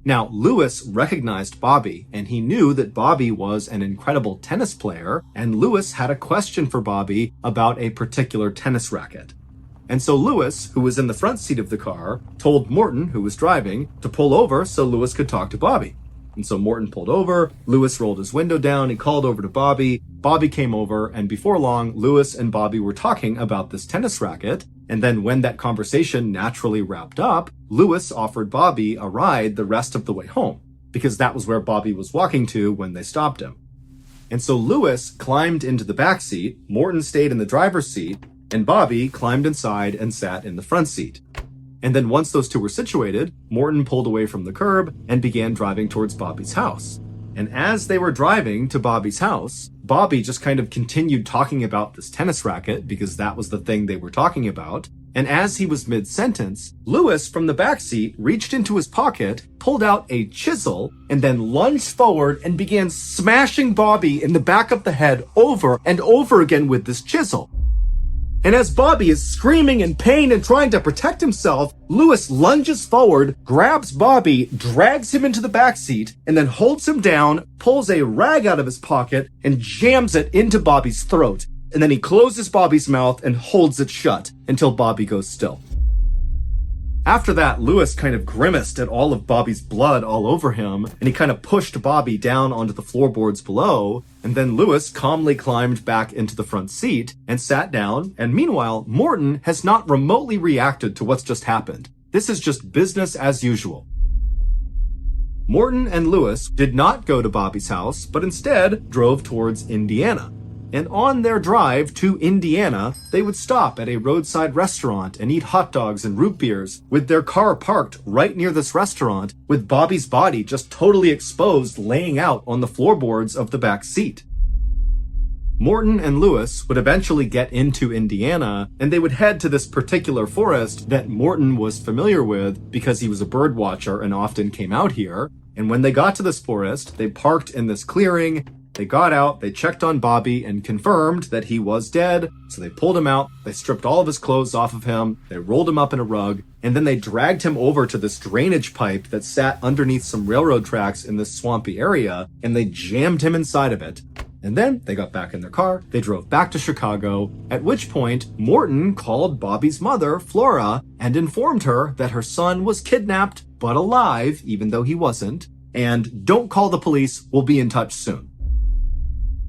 Now, Lewis recognized Bobby, and he knew that Bobby was an incredible tennis player, and Lewis had a question for Bobby about a particular tennis racket. And so Lewis, who was in the front seat of the car, told Morton, who was driving, to pull over so Lewis could talk to Bobby. And so Morton pulled over, Lewis rolled his window down, he called over to Bobby, Bobby came over, and before long, Lewis and Bobby were talking about this tennis racket, and then when that conversation naturally wrapped up, Lewis offered Bobby a ride the rest of the way home, because that was where Bobby was walking to when they stopped him. And so Lewis climbed into the back seat, Morton stayed in the driver's seat, and Bobby climbed inside and sat in the front seat. And then once those two were situated, Morton pulled away from the curb and began driving towards Bobby's house. And as they were driving to Bobby's house, Bobby just kind of continued talking about this tennis racket because that was the thing they were talking about. And as he was mid-sentence, Lewis from the back seat reached into his pocket, pulled out a chisel, and then lunged forward and began smashing Bobby in the back of the head over and over again with this chisel. And as Bobby is screaming in pain and trying to protect himself, Lewis lunges forward, grabs Bobby, drags him into the backseat, and then holds him down, pulls a rag out of his pocket, and jams it into Bobby's throat. And then he closes Bobby's mouth and holds it shut until Bobby goes still. After that, Lewis kind of grimaced at all of Bobby's blood all over him, and he kind of pushed Bobby down onto the floorboards below, and then Lewis calmly climbed back into the front seat and sat down, and meanwhile, Morton has not remotely reacted to what's just happened. This is just business as usual. Morton and Lewis did not go to Bobby's house, but instead drove towards Indiana. And on their drive to Indiana, they would stop at a roadside restaurant and eat hot dogs and root beers, with their car parked right near this restaurant, with Bobby's body just totally exposed, laying out on the floorboards of the back seat. Morton and Lewis would eventually get into Indiana, and they would head to this particular forest that Morton was familiar with because he was a bird watcher and often came out here. And when they got to this forest, they parked in this clearing. They got out, they checked on Bobby and confirmed that he was dead. So they pulled him out, they stripped all of his clothes off of him, they rolled him up in a rug, and then they dragged him over to this drainage pipe that sat underneath some railroad tracks in this swampy area, and they jammed him inside of it. And then they got back in their car, they drove back to Chicago, at which point Morton called Bobby's mother, Flora, and informed her that her son was kidnapped, but alive, even though he wasn't, and don't call the police, we'll be in touch soon.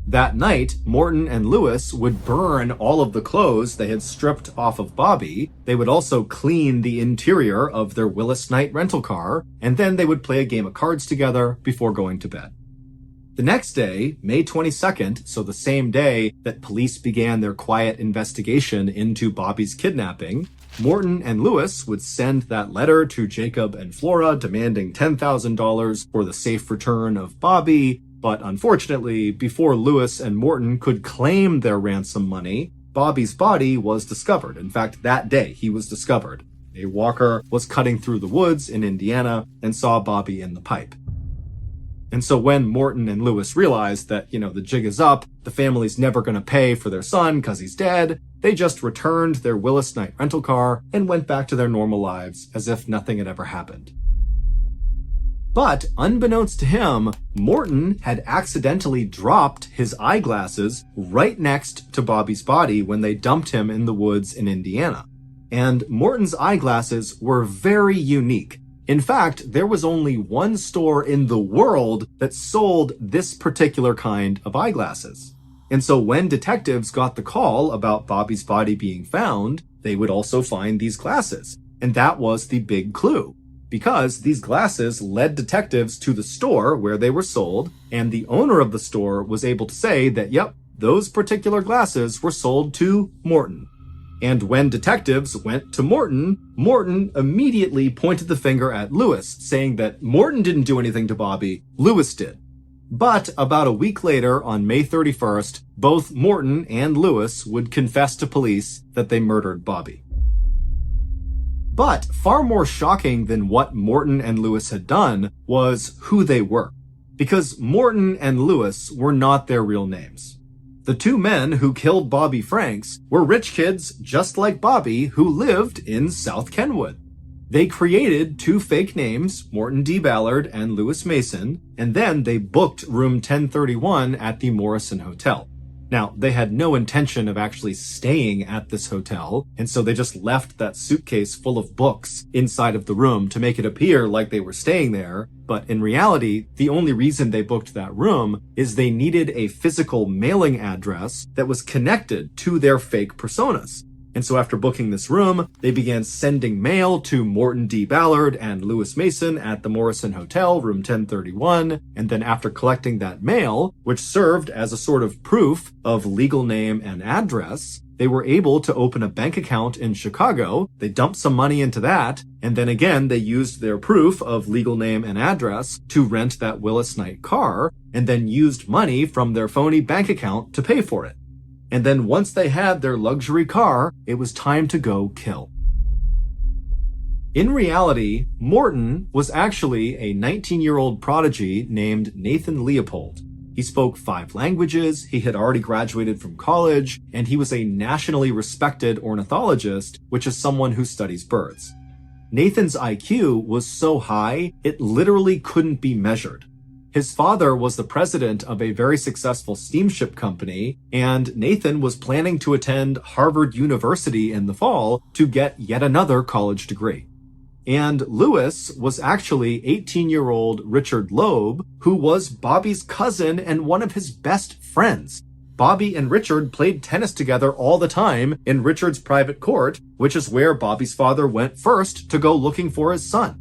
That night, Morton and Lewis would burn all of the clothes they had stripped off of Bobby. They would also clean the interior of their Willis Knight rental car, and then they would play a game of cards together before going to bed. The next day, May 22nd, so the same day that police began their quiet investigation into Bobby's kidnapping, Morton and Lewis would send that letter to Jacob and Flora demanding $10,000 for the safe return of Bobby. But unfortunately, before Lewis and Morton could claim their ransom money, Bobby's body was discovered. In fact, that day he was discovered. A walker was cutting through the woods in Indiana and saw Bobby in the pipe. And so when Morton and Lewis realized that, the jig is up, the family's never going to pay for their son because he's dead, they just returned their Willis Knight rental car and went back to their normal lives as if nothing had ever happened. But unbeknownst to him, Morton had accidentally dropped his eyeglasses right next to Bobby's body when they dumped him in the woods in Indiana. And Morton's eyeglasses were very unique. In fact, there was only one store in the world that sold this particular kind of eyeglasses. And so when detectives got the call about Bobby's body being found, they would also find these glasses. And that was the big clue. Because these glasses led detectives to the store where they were sold, and the owner of the store was able to say that, yep, those particular glasses were sold to Morton. And when detectives went to Morton, Morton immediately pointed the finger at Lewis, saying that Morton didn't do anything to Bobby, Lewis did. But about a week later, on May 31st, both Morton and Lewis would confess to police that they murdered Bobby. But far more shocking than what Morton and Lewis had done was who they were. Because Morton and Lewis were not their real names. The two men who killed Bobby Franks were rich kids just like Bobby who lived in South Kenwood. They created two fake names, Morton D. Ballard and Lewis Mason, and then they booked room 1031 at the Morrison Hotel. Now, they had no intention of actually staying at this hotel, and so they just left that suitcase full of books inside of the room to make it appear like they were staying there. But in reality, the only reason they booked that room is they needed a physical mailing address that was connected to their fake personas. And so after booking this room, they began sending mail to Morton D. Ballard and Lewis Mason at the Morrison Hotel, room 1031. And then after collecting that mail, which served as a sort of proof of legal name and address, they were able to open a bank account in Chicago. They dumped some money into that. And then again, they used their proof of legal name and address to rent that Willis Knight car, and then used money from their phony bank account to pay for it. And then once they had their luxury car, it was time to go kill. In reality, Morton was actually a 19-year-old prodigy named Nathan Leopold. He spoke 5 languages, he had already graduated from college, and he was a nationally respected ornithologist, which is someone who studies birds. Nathan's IQ was so high, it literally couldn't be measured. His father was the president of a very successful steamship company, and Nathan was planning to attend Harvard University in the fall to get yet another college degree. And Lewis was actually 18-year-old Richard Loeb, who was Bobby's cousin and one of his best friends. Bobby and Richard played tennis together all the time in Richard's private court, which is where Bobby's father went first to go looking for his son.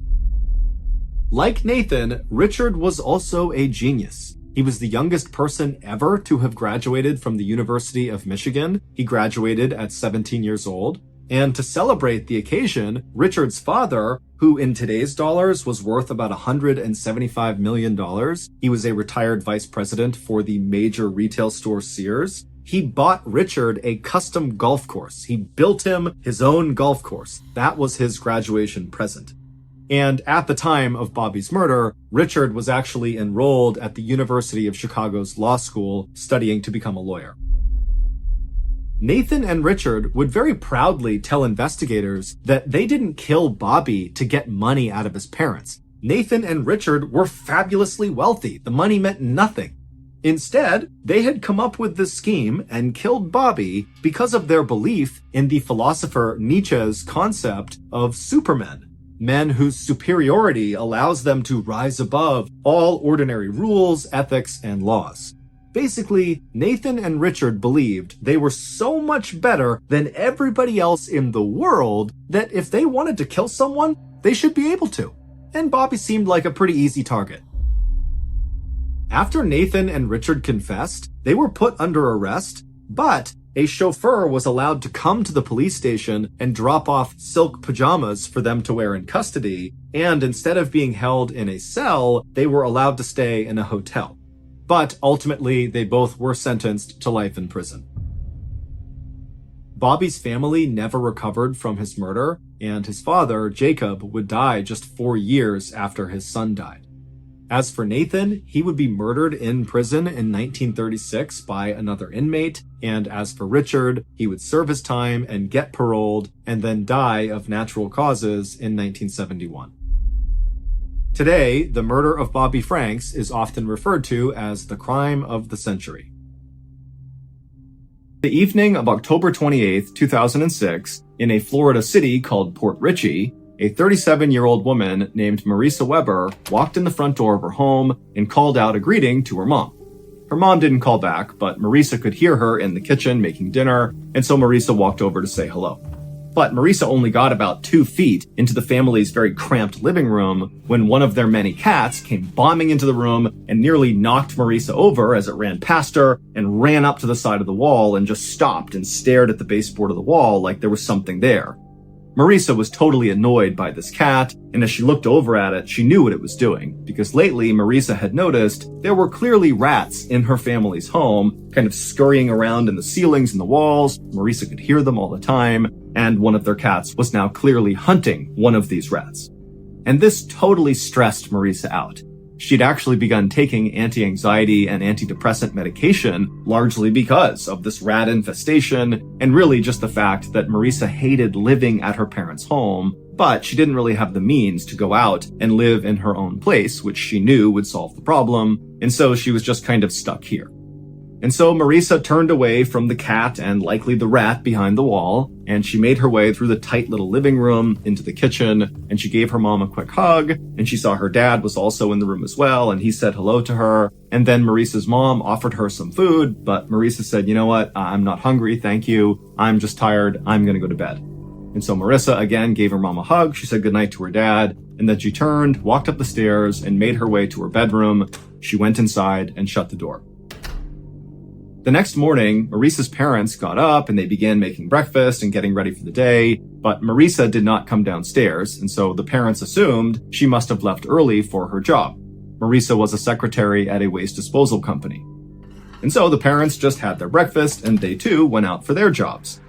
Like Nathan, Richard was also a genius. He was the youngest person ever to have graduated from the University of Michigan. He graduated at 17 years old. And to celebrate the occasion, Richard's father, who in today's dollars was worth about $175 million, he was a retired vice president for the major retail store Sears, he bought Richard a custom golf course. He built him his own golf course. That was his graduation present. And at the time of Bobby's murder, Richard was actually enrolled at the University of Chicago's law school studying to become a lawyer. Nathan and Richard would very proudly tell investigators that they didn't kill Bobby to get money out of his parents. Nathan and Richard were fabulously wealthy. The money meant nothing. Instead, they had come up with this scheme and killed Bobby because of their belief in the philosopher Nietzsche's concept of supermen, men whose superiority allows them to rise above all ordinary rules, ethics, and laws. Basically, Nathan and Richard believed they were so much better than everybody else in the world that if they wanted to kill someone, they should be able to. And Bobby seemed like a pretty easy target. After Nathan and Richard confessed, they were put under arrest, but a chauffeur was allowed to come to the police station and drop off silk pajamas for them to wear in custody, and instead of being held in a cell, they were allowed to stay in a hotel. But ultimately, they both were sentenced to life in prison. Bobby's family never recovered from his murder, and his father, Jacob, would die just 4 years after his son died. As for Nathan, he would be murdered in prison in 1936 by another inmate, and as for Richard, he would serve his time and get paroled, and then die of natural causes in 1971. Today, the murder of Bobby Franks is often referred to as the crime of the century. The evening of October 28, 2006, in a Florida city called Port Richey, a 37-year-old woman named Marisa Weber walked in the front door of her home and called out a greeting to her mom. Her mom didn't call back, but Marisa could hear her in the kitchen making dinner, and so Marisa walked over to say hello. But Marisa only got about 2 feet into the family's very cramped living room when one of their many cats came bombing into the room and nearly knocked Marisa over as it ran past her and ran up to the side of the wall and just stopped and stared at the baseboard of the wall like there was something there. Marisa was totally annoyed by this cat, and as she looked over at it, she knew what it was doing, because lately Marisa had noticed there were clearly rats in her family's home, kind of scurrying around in the ceilings and the walls. Marisa could hear them all the time, and one of their cats was now clearly hunting one of these rats. And this totally stressed Marisa out. She'd actually begun taking anti-anxiety and antidepressant medication largely because of this rat infestation, and really just the fact that Marisa hated living at her parents' home, but she didn't really have the means to go out and live in her own place, which she knew would solve the problem, and so she was just kind of stuck here. And so Marisa turned away from the cat and likely the rat behind the wall, and she made her way through the tight little living room into the kitchen, and she gave her mom a quick hug, and she saw her dad was also in the room as well, and he said hello to her. And then Marisa's mom offered her some food, but Marisa said, you know what, I'm not hungry, thank you. I'm just tired, I'm gonna go to bed. And so Marisa again gave her mom a hug, she said goodnight to her dad, and then she turned, walked up the stairs, and made her way to her bedroom. She went inside and shut the door. The next morning, Marisa's parents got up and they began making breakfast and getting ready for the day, but Marisa did not come downstairs, and so the parents assumed she must have left early for her job. Marisa was a secretary at a waste disposal company. And so the parents just had their breakfast and they too went out for their jobs.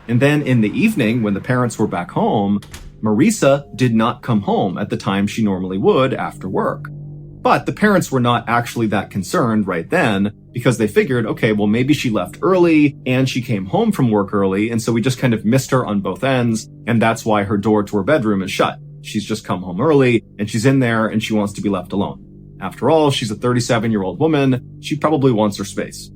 And then in the evening, when the parents were back home, Marisa did not come home at the time she normally would after work. But the parents were not actually that concerned right then, because they figured, okay, well, maybe she left early and she came home from work early, and so we just kind of missed her on both ends, and that's why her door to her bedroom is shut. She's just come home early, and she's in there, and she wants to be left alone. After all, she's a 37-year-old woman. She probably wants her space.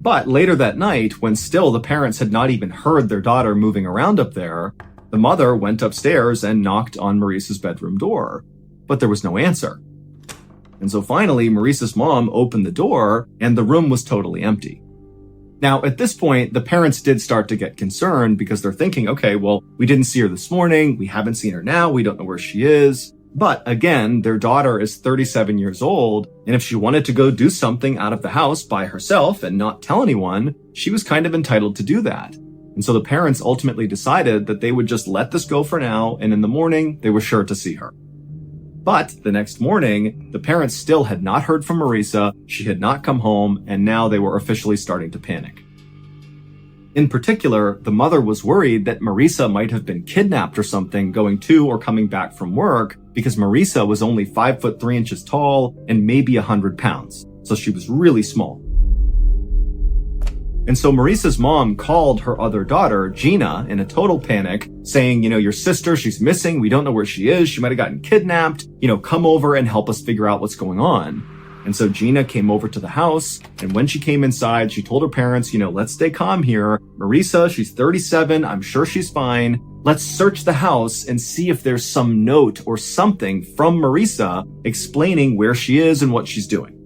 But later that night, when still the parents had not even heard their daughter moving around up there, the mother went upstairs and knocked on Marisa's bedroom door. But there was no answer. And so finally, Marisa's mom opened the door, and the room was totally empty. Now, at this point, the parents did start to get concerned because they're thinking, okay, well, we didn't see her this morning. We haven't seen her now. We don't know where she is. But again, their daughter is 37 years old, and if she wanted to go do something out of the house by herself and not tell anyone, she was kind of entitled to do that. And so the parents ultimately decided that they would just let this go for now, and in the morning, they were sure to see her. But the next morning, the parents still had not heard from Marisa, she had not come home, and now they were officially starting to panic. In particular, the mother was worried that Marisa might have been kidnapped or something going to or coming back from work because Marisa was only 5'3" tall and maybe 100 pounds. So she was really small. And so Marisa's mom called her other daughter, Gina, in a total panic, saying, your sister, she's missing. We don't know where she is. She might have gotten kidnapped. Come over and help us figure out what's going on. And so Gina came over to the house, and when she came inside, she told her parents, let's stay calm here. Marisa, she's 37. I'm sure she's fine. Let's search the house and see if there's some note or something from Marisa explaining where she is and what she's doing.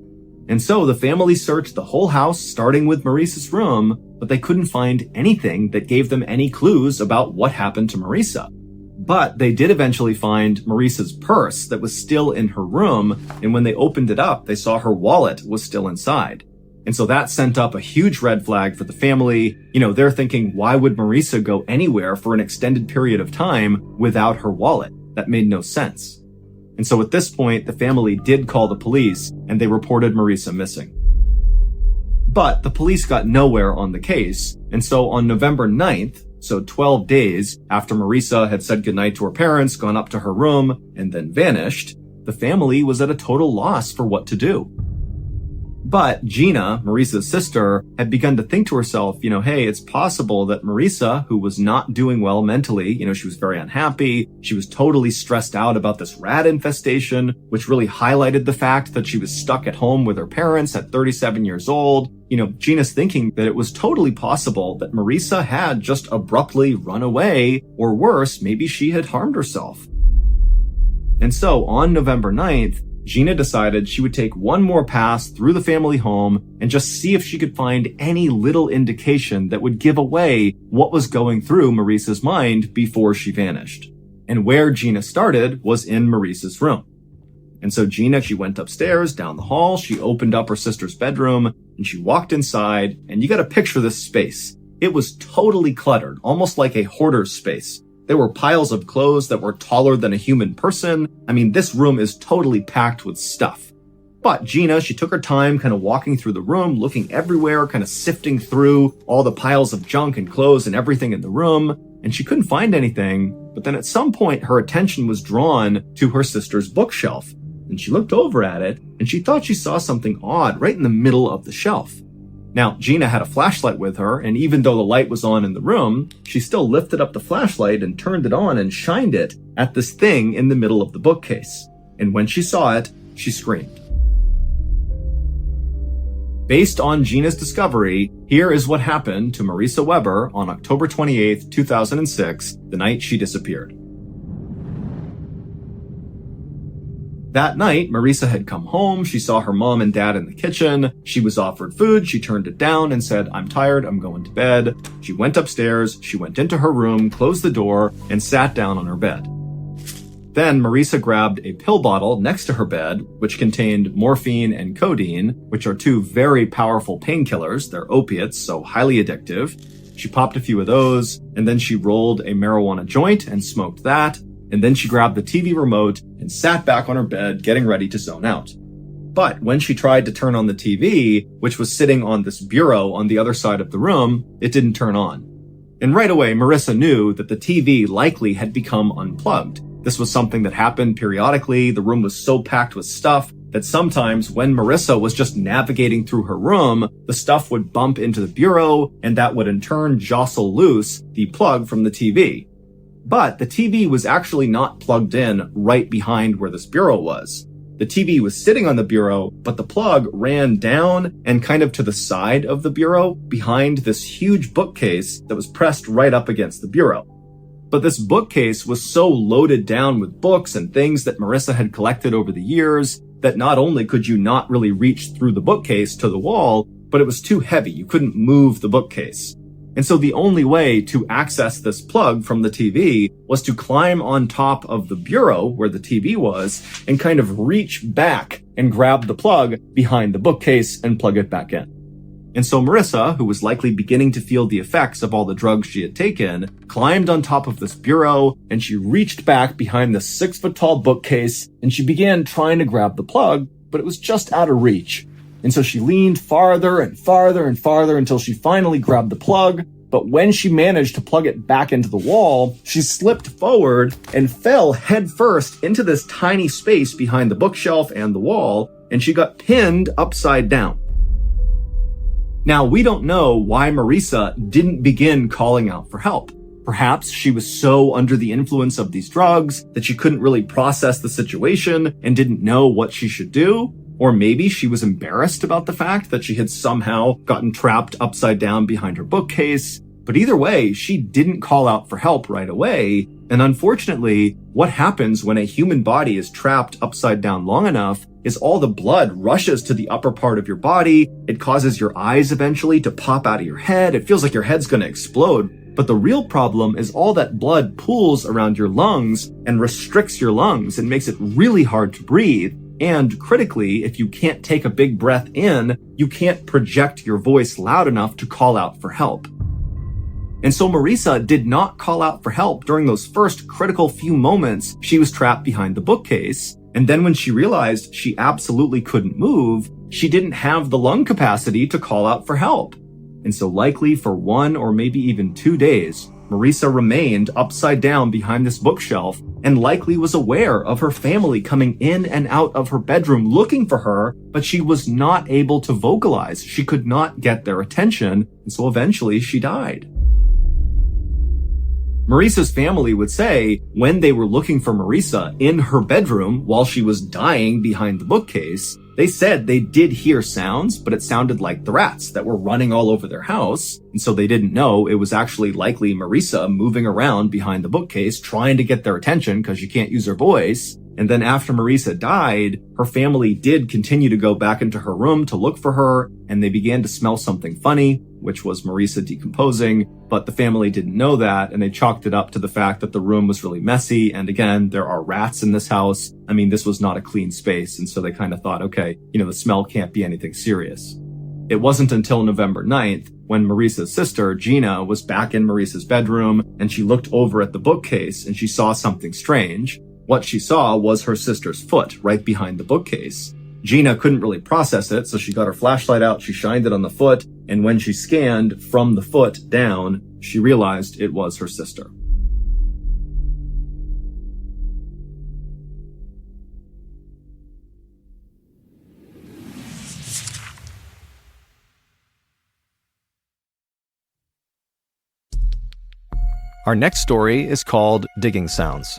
And so the family searched the whole house, starting with Marisa's room, but they couldn't find anything that gave them any clues about what happened to Marisa. But they did eventually find Marisa's purse that was still in her room, and when they opened it up, they saw her wallet was still inside. And so that sent up a huge red flag for the family. They're thinking, why would Marisa go anywhere for an extended period of time without her wallet? That made no sense. And so at this point, the family did call the police, and they reported Marisa missing. But the police got nowhere on the case, and so on November 9th, so 12 days after Marisa had said goodnight to her parents, gone up to her room, and then vanished, the family was at a total loss for what to do. But Gina, Marisa's sister, had begun to think to herself, hey, it's possible that Marisa, who was not doing well mentally, she was very unhappy. She was totally stressed out about this rat infestation, which really highlighted the fact that she was stuck at home with her parents at 37 years old. Gina's thinking that it was totally possible that Marisa had just abruptly run away, or worse, maybe she had harmed herself. And so on November 9th, Gina decided she would take one more pass through the family home and just see if she could find any little indication that would give away what was going through Marisa's mind before she vanished. And where Gina started was in Marisa's room. And so Gina, she went upstairs, down the hall, she opened up her sister's bedroom, and she walked inside, and you gotta picture this space. It was totally cluttered, almost like a hoarder's space. There were piles of clothes that were taller than a human person. This room is totally packed with stuff. But Gina, she took her time kind of walking through the room, looking everywhere, kind of sifting through all the piles of junk and clothes and everything in the room, and she couldn't find anything. But then at some point, her attention was drawn to her sister's bookshelf, and she looked over at it, and she thought she saw something odd right in the middle of the shelf. Now, Gina had a flashlight with her, and even though the light was on in the room, she still lifted up the flashlight and turned it on and shined it at this thing in the middle of the bookcase. And when she saw it, she screamed. Based on Gina's discovery, here is what happened to Marisa Weber on October 28, 2006, the night she disappeared. That night, Marisa had come home. She saw her mom and dad in the kitchen. She was offered food. She turned it down and said, I'm tired. I'm going to bed. She went upstairs. She went into her room, closed the door, and sat down on her bed. Then Marisa grabbed a pill bottle next to her bed, which contained morphine and codeine, which are two very powerful painkillers. They're opiates, so highly addictive. She popped a few of those, and then she rolled a marijuana joint and smoked that. And then she grabbed the TV remote and sat back on her bed, getting ready to zone out. But when she tried to turn on the TV, which was sitting on this bureau on the other side of the room, it didn't turn on. And right away, Marisa knew that the TV likely had become unplugged. This was something that happened periodically. The room was so packed with stuff that sometimes when Marisa was just navigating through her room, the stuff would bump into the bureau, and that would in turn jostle loose the plug from the TV. But the TV was actually not plugged in right behind where this bureau was. The TV was sitting on the bureau, but the plug ran down and kind of to the side of the bureau behind this huge bookcase that was pressed right up against the bureau. But this bookcase was so loaded down with books and things that Marisa had collected over the years that not only could you not really reach through the bookcase to the wall, but it was too heavy. You couldn't move the bookcase. And so the only way to access this plug from the TV was to climb on top of the bureau where the TV was and kind of reach back and grab the plug behind the bookcase and plug it back in. And so Marissa, who was likely beginning to feel the effects of all the drugs she had taken, climbed on top of this bureau and she reached back behind the 6-foot-tall bookcase and she began trying to grab the plug, but it was just out of reach. And so she leaned farther and farther and farther until she finally grabbed the plug. But when she managed to plug it back into the wall, she slipped forward and fell headfirst into this tiny space behind the bookshelf and the wall, and she got pinned upside down. Now, we don't know why Marissa didn't begin calling out for help. Perhaps she was so under the influence of these drugs that she couldn't really process the situation and didn't know what she should do. Or maybe she was embarrassed about the fact that she had somehow gotten trapped upside down behind her bookcase. But either way, she didn't call out for help right away. And unfortunately, what happens when a human body is trapped upside down long enough is all the blood rushes to the upper part of your body. It causes your eyes eventually to pop out of your head. It feels like your head's going to explode. But the real problem is all that blood pools around your lungs and restricts your lungs and makes it really hard to breathe. And critically, if you can't take a big breath in, you can't project your voice loud enough to call out for help. And so Marissa did not call out for help during those first critical few moments she was trapped behind the bookcase. And then when she realized she absolutely couldn't move, she didn't have the lung capacity to call out for help. And so likely for 1 or maybe even 2 days, Marissa remained upside down behind this bookshelf and likely was aware of her family coming in and out of her bedroom looking for her, but she was not able to vocalize. She could not get their attention, and so eventually she died. Marissa's family would say when they were looking for Marissa in her bedroom while she was dying behind the bookcase, they said they did hear sounds, but it sounded like the rats that were running all over their house. And so they didn't know it was actually likely Marissa moving around behind the bookcase trying to get their attention because she can't use her voice. And then after Marissa died, her family did continue to go back into her room to look for her, and they began to smell something funny, which was Marissa decomposing, but the family didn't know that, and they chalked it up to the fact that the room was really messy, and again, there are rats in this house. I mean, this was not a clean space, and so they kind of thought, okay, the smell can't be anything serious. It wasn't until November 9th, when Marissa's sister, Gina, was back in Marissa's bedroom, and she looked over at the bookcase, and she saw something strange. What she saw was her sister's foot right behind the bookcase. Gina couldn't really process it, so she got her flashlight out, she shined it on the foot, and when she scanned from the foot down, she realized it was her sister. Our next story is called Digging Sounds.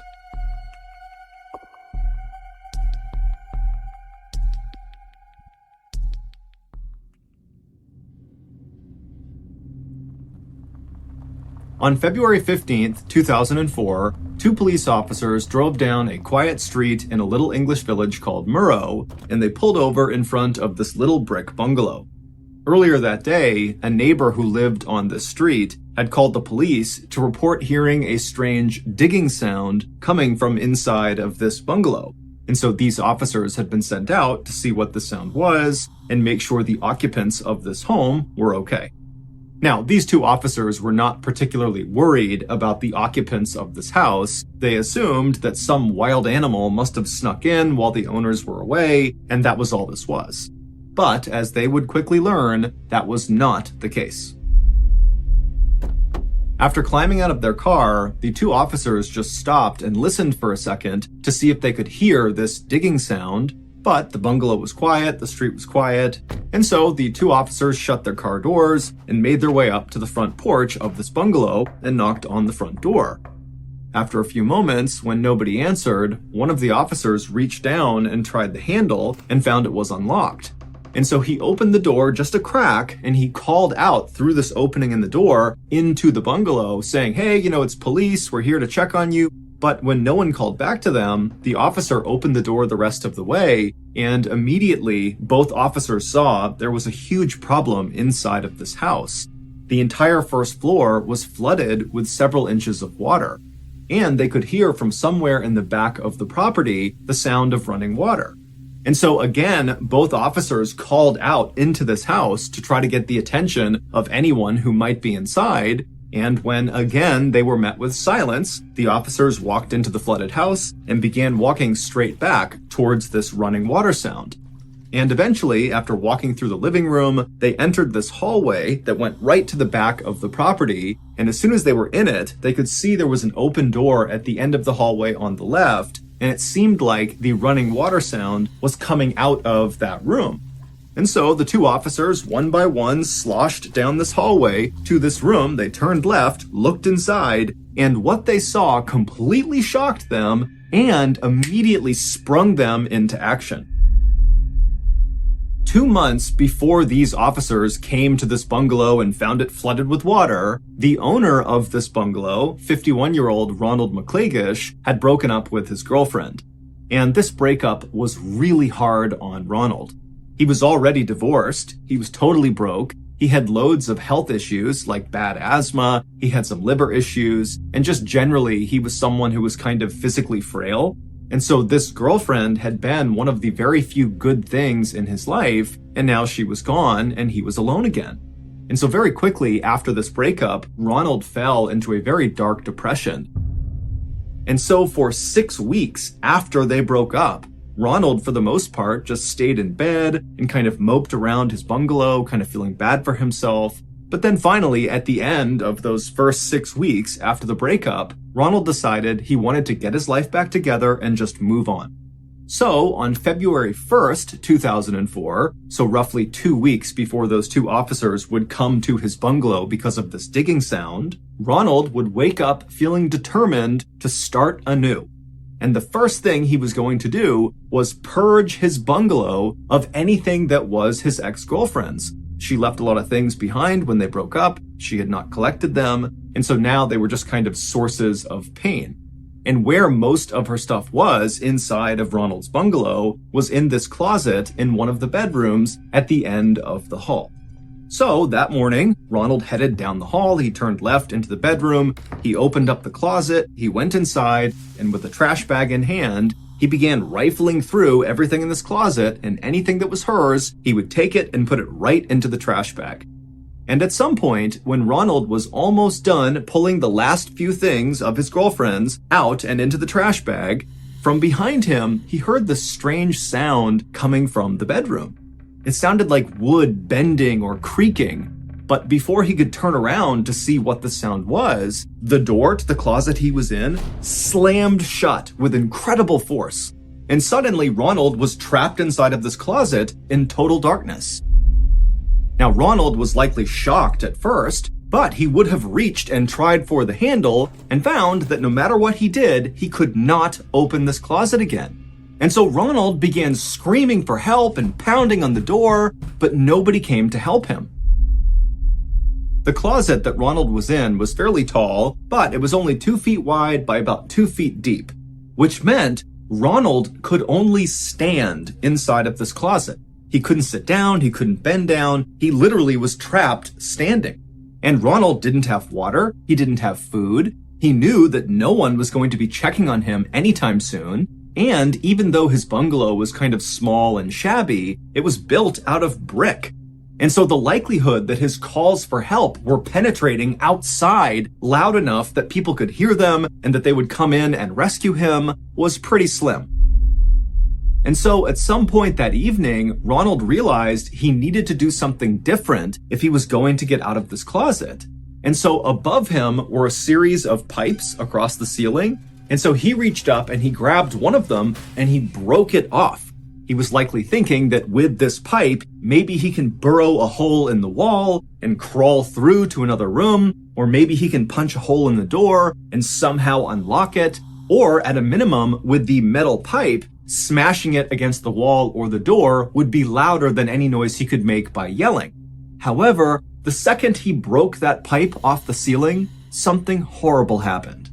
On February 15th, 2004, 2 police officers drove down a quiet street in a little English village called Murrow, and they pulled over in front of this little brick bungalow. Earlier that day, a neighbor who lived on this street had called the police to report hearing a strange digging sound coming from inside of this bungalow. And so these officers had been sent out to see what the sound was and make sure the occupants of this home were okay. Now, these 2 officers were not particularly worried about the occupants of this house. They assumed that some wild animal must have snuck in while the owners were away, and that was all this was. But, as they would quickly learn, that was not the case. After climbing out of their car, the 2 officers just stopped and listened for a second to see if they could hear this digging sound, but the bungalow was quiet, the street was quiet, and so the 2 officers shut their car doors and made their way up to the front porch of this bungalow and knocked on the front door. After a few moments, when nobody answered, one of the officers reached down and tried the handle and found it was unlocked. And so he opened the door just a crack and he called out through this opening in the door into the bungalow saying, "Hey, it's police, we're here to check on you." But when no one called back to them, the officer opened the door the rest of the way, and immediately both officers saw there was a huge problem inside of this house. The entire first floor was flooded with several inches of water, and they could hear from somewhere in the back of the property the sound of running water. And so again, both officers called out into this house to try to get the attention of anyone who might be inside. And when again they were met with silence, the officers walked into the flooded house and began walking straight back towards this running water sound. And eventually, after walking through the living room, they entered this hallway that went right to the back of the property. And as soon as they were in it, they could see there was an open door at the end of the hallway on the left. And it seemed like the running water sound was coming out of that room. And so the two officers, one by one, sloshed down this hallway to this room. They turned left, looked inside, and what they saw completely shocked them and immediately sprung them into action. 2 months before these officers came to this bungalow and found it flooded with water, the owner of this bungalow, 51-year-old Ronald McClagish, had broken up with his girlfriend. And this breakup was really hard on Ronald. He was already divorced, he was totally broke, he had loads of health issues like bad asthma, he had some liver issues, and just generally he was someone who was kind of physically frail. And so this girlfriend had been one of the very few good things in his life, and now she was gone and he was alone again. And so very quickly after this breakup, Ronald fell into a very dark depression. And so for 6 weeks after they broke up, Ronald, for the most part, just stayed in bed and kind of moped around his bungalow, kind of feeling bad for himself. But then finally, at the end of those first 6 weeks after the breakup, Ronald decided he wanted to get his life back together and just move on. So on February 1st, 2004, so roughly 2 weeks before those two officers would come to his bungalow because of this digging sound, Ronald would wake up feeling determined to start anew. And the first thing he was going to do was purge his bungalow of anything that was his ex-girlfriend's. She left a lot of things behind when they broke up. She had not collected them. And so now they were just kind of sources of pain. And where most of her stuff was inside of Ronald's bungalow was in this closet in one of the bedrooms at the end of the hall. So that morning, Ronald headed down the hall. He turned left into the bedroom. He opened up the closet. He went inside, and with a trash bag in hand, he began rifling through everything in this closet, and anything that was hers, he would take it and put it right into the trash bag. And at some point, when Ronald was almost done pulling the last few things of his girlfriend's out and into the trash bag, from behind him, he heard this strange sound coming from the bedroom. It sounded like wood bending or creaking, but before he could turn around to see what the sound was, the door to the closet he was in slammed shut with incredible force. And suddenly Ronald was trapped inside of this closet in total darkness. Now Ronald was likely shocked at first, but he would have reached and tried for the handle and found that no matter what he did, he could not open this closet again. And so Ronald began screaming for help and pounding on the door, but nobody came to help him. The closet that Ronald was in was fairly tall, but it was only 2 feet wide by about 2 feet deep, which meant Ronald could only stand inside of this closet. He couldn't sit down, he couldn't bend down, he literally was trapped standing. And Ronald didn't have water, he didn't have food, he knew that no one was going to be checking on him anytime soon, and even though his bungalow was kind of small and shabby, it was built out of brick. And so the likelihood that his calls for help were penetrating outside loud enough that people could hear them and that they would come in and rescue him was pretty slim. And so at some point that evening, Ronald realized he needed to do something different if he was going to get out of this closet. And so above him were a series of pipes across the ceiling. And so he reached up and he grabbed one of them and he broke it off. He was likely thinking that with this pipe, maybe he can burrow a hole in the wall and crawl through to another room, or maybe he can punch a hole in the door and somehow unlock it, or at a minimum, with the metal pipe, smashing it against the wall or the door would be louder than any noise he could make by yelling. However, the second he broke that pipe off the ceiling, something horrible happened.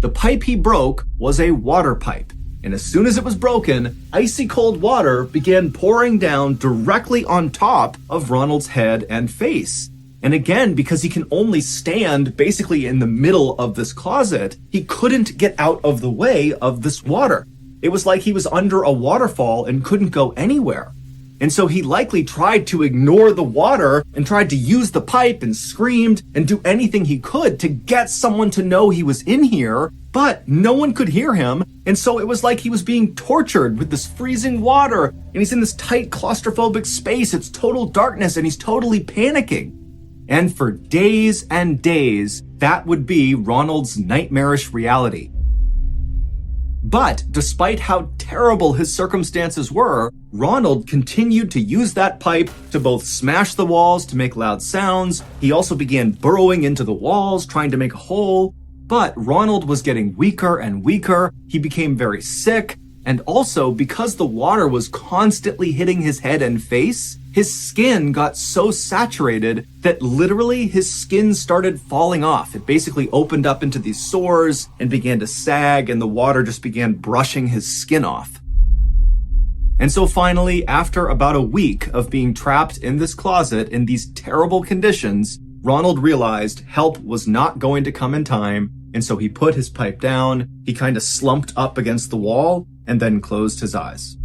The pipe he broke was a water pipe, and as soon as it was broken, icy cold water began pouring down directly on top of Ronald's head and face. And again, because he can only stand basically in the middle of this closet, he couldn't get out of the way of this water. It was like he was under a waterfall and couldn't go anywhere. And so he likely tried to ignore the water and tried to use the pipe and screamed and do anything he could to get someone to know he was in here, but no one could hear him. And so it was like he was being tortured with this freezing water, and he's in this tight claustrophobic space. It's total darkness and he's totally panicking. And for days and days, that would be Ronald's nightmarish reality. But despite how terrible his circumstances were, Ronald continued to use that pipe to both smash the walls to make loud sounds. He also began burrowing into the walls, trying to make a hole. But Ronald was getting weaker and weaker. He became very sick. And also, because the water was constantly hitting his head and face, his skin got so saturated that literally his skin started falling off. It basically opened up into these sores and began to sag, and the water just began brushing his skin off. And so finally, after about a week of being trapped in this closet in these terrible conditions, Ronald realized help was not going to come in time, and so he put his pipe down, he kind of slumped up against the wall, and then closed his eyes.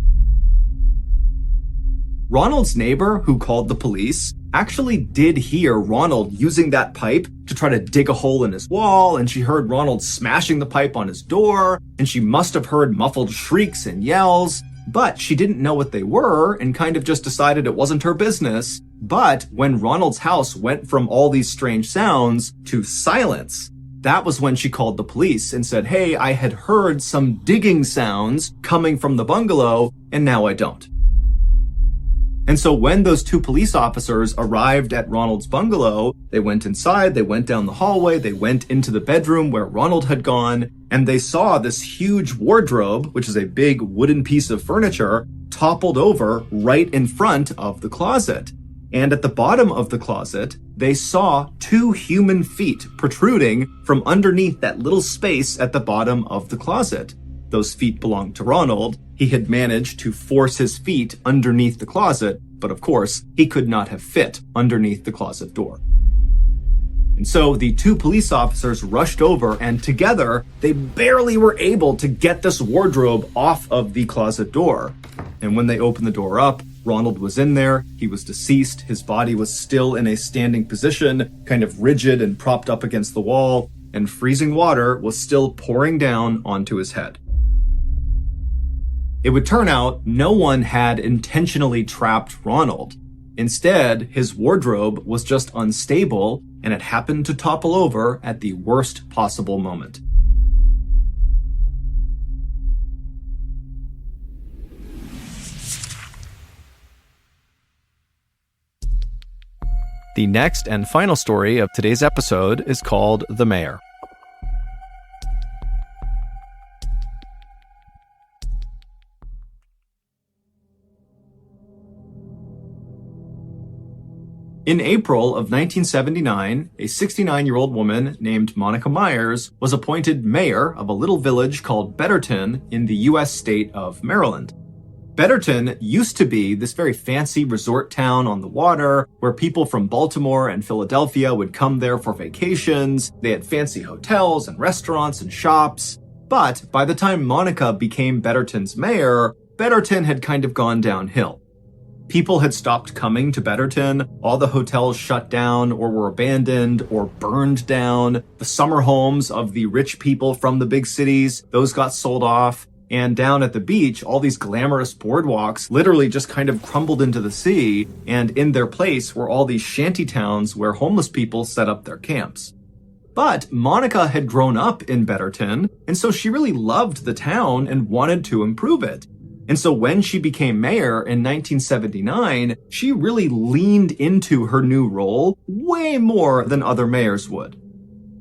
Ronald's neighbor, who called the police, actually did hear Ronald using that pipe to try to dig a hole in his wall, and she heard Ronald smashing the pipe on his door, and she must have heard muffled shrieks and yells, but she didn't know what they were and kind of just decided it wasn't her business. But when Ronald's house went from all these strange sounds to silence, that was when she called the police and said, "Hey, I had heard some digging sounds coming from the bungalow, and now I don't." And so when those two police officers arrived at Ronald's bungalow, they went inside, they went down the hallway, they went into the bedroom where Ronald had gone, and they saw this huge wardrobe, which is a big wooden piece of furniture, toppled over right in front of the closet. And at the bottom of the closet, they saw two human feet protruding from underneath that little space at the bottom of the closet. Those feet belonged to Ronald. He had managed to force his feet underneath the closet, but of course, he could not have fit underneath the closet door. And so the two police officers rushed over, and together, they barely were able to get this wardrobe off of the closet door. And when they opened the door up, Ronald was in there. He was deceased. His body was still in a standing position, kind of rigid and propped up against the wall, and freezing water was still pouring down onto his head. It would turn out no one had intentionally trapped Ronald. Instead, his wardrobe was just unstable, and it happened to topple over at the worst possible moment. The next and final story of today's episode is called The Mayor. In April of 1979, a 69-year-old woman named Monica Myers was appointed mayor of a little village called Betterton in the U.S. state of Maryland. Betterton used to be this very fancy resort town on the water where people from Baltimore and Philadelphia would come there for vacations. They had fancy hotels and restaurants and shops. But by the time Monica became Betterton's mayor, Betterton had kind of gone downhill. People had stopped coming to Betterton. All the hotels shut down or were abandoned or burned down. The summer homes of the rich people from the big cities, those got sold off. And down at the beach, all these glamorous boardwalks literally just kind of crumbled into the sea. And in their place were all these shanty towns where homeless people set up their camps. But Monica had grown up in Betterton, and so she really loved the town and wanted to improve it. And so when she became mayor in 1979, she really leaned into her new role way more than other mayors would.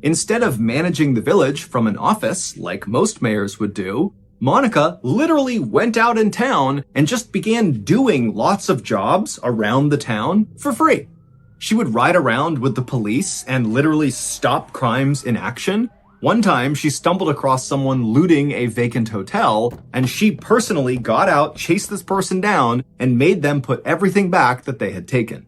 Instead of managing the village from an office like most mayors would do, Monica literally went out in town and just began doing lots of jobs around the town for free. She would ride around with the police and literally stop crimes in action. One time, she stumbled across someone looting a vacant hotel, and she personally got out, chased this person down, and made them put everything back that they had taken.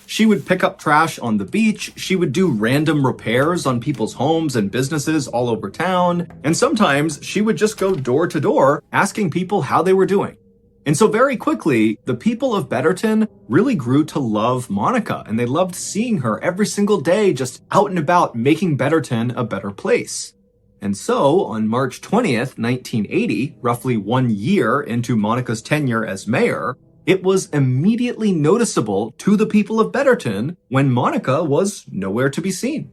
She would pick up trash on the beach, she would do random repairs on people's homes and businesses all over town, and sometimes she would just go door to door asking people how they were doing. And so very quickly, the people of Betterton really grew to love Monica, and they loved seeing her every single day just out and about making Betterton a better place. And so, on March 20th, 1980, roughly 1 year into Monica's tenure as mayor, it was immediately noticeable to the people of Betterton when Monica was nowhere to be seen.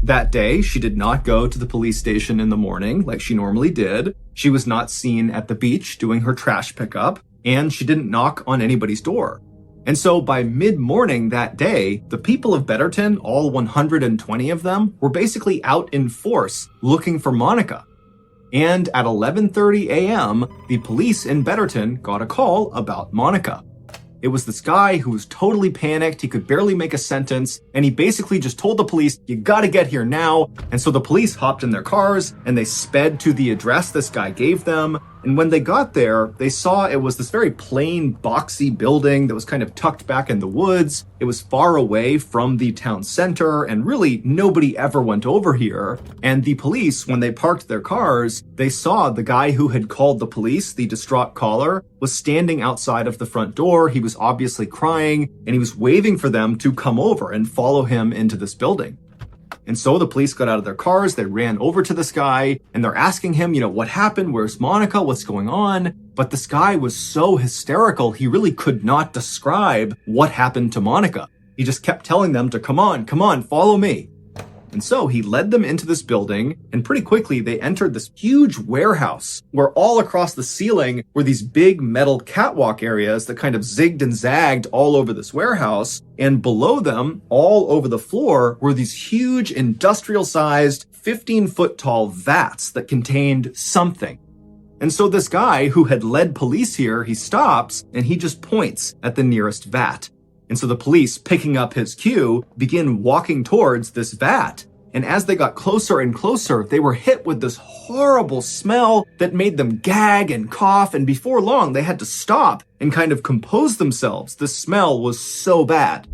That day, she did not go to the police station in the morning like she normally did. She was not seen at the beach doing her trash pickup, and she didn't knock on anybody's door. And so by mid-morning that day, the people of Betterton, all 120 of them, were basically out in force looking for Monica. And at 11:30 a.m., the police in Betterton got a call about Monica. It was this guy who was totally panicked, he could barely make a sentence, and he basically just told the police, "You gotta get here now." And so the police hopped in their cars, and they sped to the address this guy gave them. And when they got there, they saw it was this very plain, boxy building that was kind of tucked back in the woods. It was far away from the town center, and really nobody ever went over here. And the police, when they parked their cars, they saw the guy who had called the police, the distraught caller, was standing outside of the front door. He was obviously crying, and he was waving for them to come over and follow him into this building. And so the police got out of their cars, they ran over to this guy, and they're asking him, what happened? Where's Monica? What's going on? But this guy was so hysterical, he really could not describe what happened to Monica. He just kept telling them to come on, follow me. And so he led them into this building, and pretty quickly they entered this huge warehouse where all across the ceiling were these big metal catwalk areas that kind of zigged and zagged all over this warehouse. And below them, all over the floor, were these huge industrial-sized 15-foot tall vats that contained something. And so this guy who had led police here, he stops and he just points at the nearest vat. And so the police, picking up his cue, begin walking towards this vat. And as they got closer and closer, they were hit with this horrible smell that made them gag and cough. And before long, they had to stop and kind of compose themselves. The smell was so bad.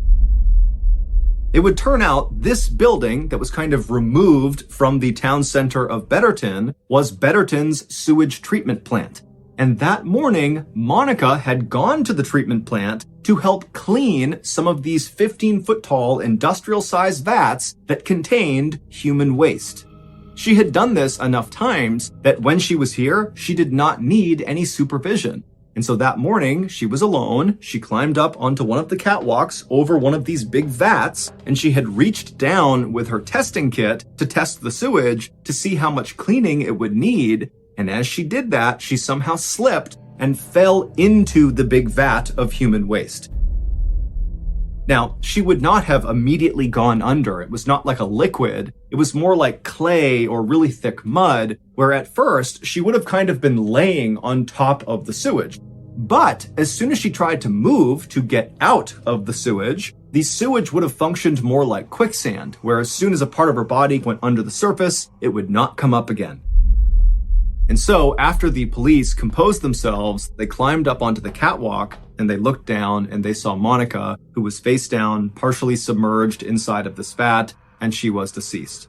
It would turn out this building that was kind of removed from the town center of Betterton was Betterton's sewage treatment plant. And that morning, Monica had gone to the treatment plant to help clean some of these 15-foot tall industrial-sized vats that contained human waste. She had done this enough times that when she was here, she did not need any supervision. And so that morning, she was alone. She climbed up onto one of the catwalks over one of these big vats, and she had reached down with her testing kit to test the sewage to see how much cleaning it would need. And as she did that, she somehow slipped and fell into the big vat of human waste. Now, she would not have immediately gone under. It was not like a liquid. It was more like clay or really thick mud, where at first she would have kind of been laying on top of the sewage. But as soon as she tried to move to get out of the sewage would have functioned more like quicksand, where as soon as a part of her body went under the surface, it would not come up again. And so after the police composed themselves, they climbed up onto the catwalk and they looked down and they saw Monica, who was face down, partially submerged inside of this vat, and she was deceased.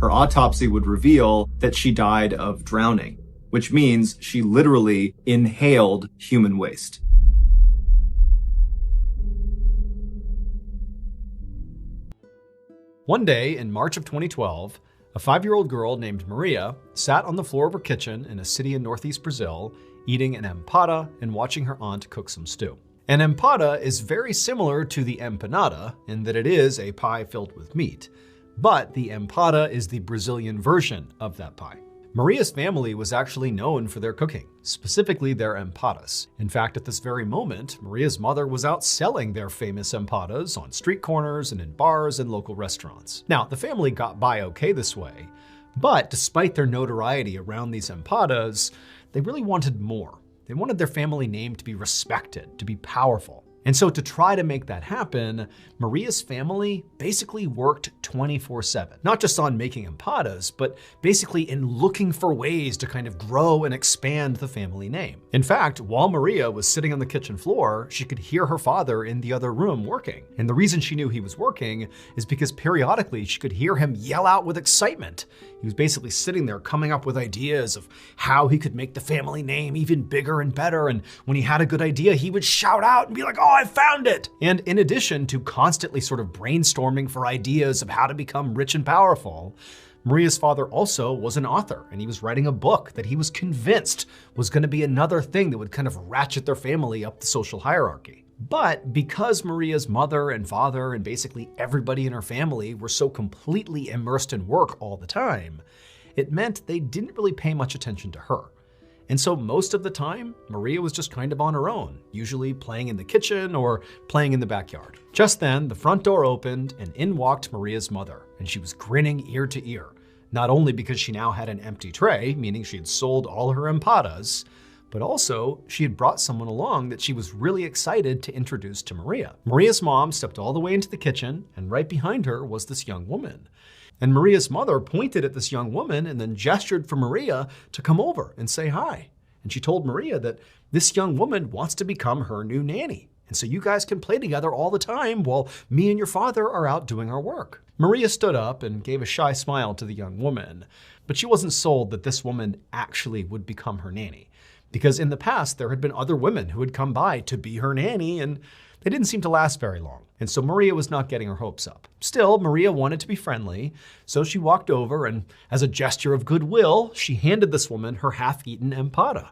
Her autopsy would reveal that she died of drowning, which means she literally inhaled human waste. One day in March of 2012, a 5-year-old girl named Maria sat on the floor of her kitchen in a city in northeast Brazil, eating an empada and watching her aunt cook some stew. An empada is very similar to the empanada in that it is a pie filled with meat, but the empada is the Brazilian version of that pie. Maria's family was actually known for their cooking, specifically their empadas. In fact, at this very moment, Maria's mother was out selling their famous empadas on street corners and in bars and local restaurants. Now, the family got by okay this way, but despite their notoriety around these empadas, they really wanted more. They wanted their family name to be respected, to be powerful. And so to try to make that happen, Maria's family basically worked 24/7, not just on making empadas, but basically in looking for ways to kind of grow and expand the family name. In fact, while Maria was sitting on the kitchen floor, she could hear her father in the other room working. And the reason she knew he was working is because periodically she could hear him yell out with excitement. He was basically sitting there coming up with ideas of how he could make the family name even bigger and better. And when he had a good idea, he would shout out and be like, "Oh, I found it!" And in addition to constantly sort of brainstorming for ideas of how to become rich and powerful, Maria's father also was an author, and he was writing a book that he was convinced was going to be another thing that would kind of ratchet their family up the social hierarchy. But because Maria's mother and father and basically everybody in her family were so completely immersed in work all the time, it meant they didn't really pay much attention to her. And so most of the time, Maria was just kind of on her own, usually playing in the kitchen or playing in the backyard. Just then, the front door opened and in walked Maria's mother, and she was grinning ear to ear, not only because she now had an empty tray, meaning she had sold all her empadas, but also she had brought someone along that she was really excited to introduce to Maria. Maria's mom stepped all the way into the kitchen, and right behind her was this young woman. And Maria's mother pointed at this young woman and then gestured for Maria to come over and say hi. And she told Maria that this young woman wants to become her new nanny. And so you guys can play together all the time while me and your father are out doing our work. Maria stood up and gave a shy smile to the young woman, but she wasn't sold that this woman actually would become her nanny. Because in the past, there had been other women who had come by to be her nanny, and they didn't seem to last very long. And so Maria was not getting her hopes up. Still, Maria wanted to be friendly, so she walked over and, as a gesture of goodwill, she handed this woman her half-eaten empada.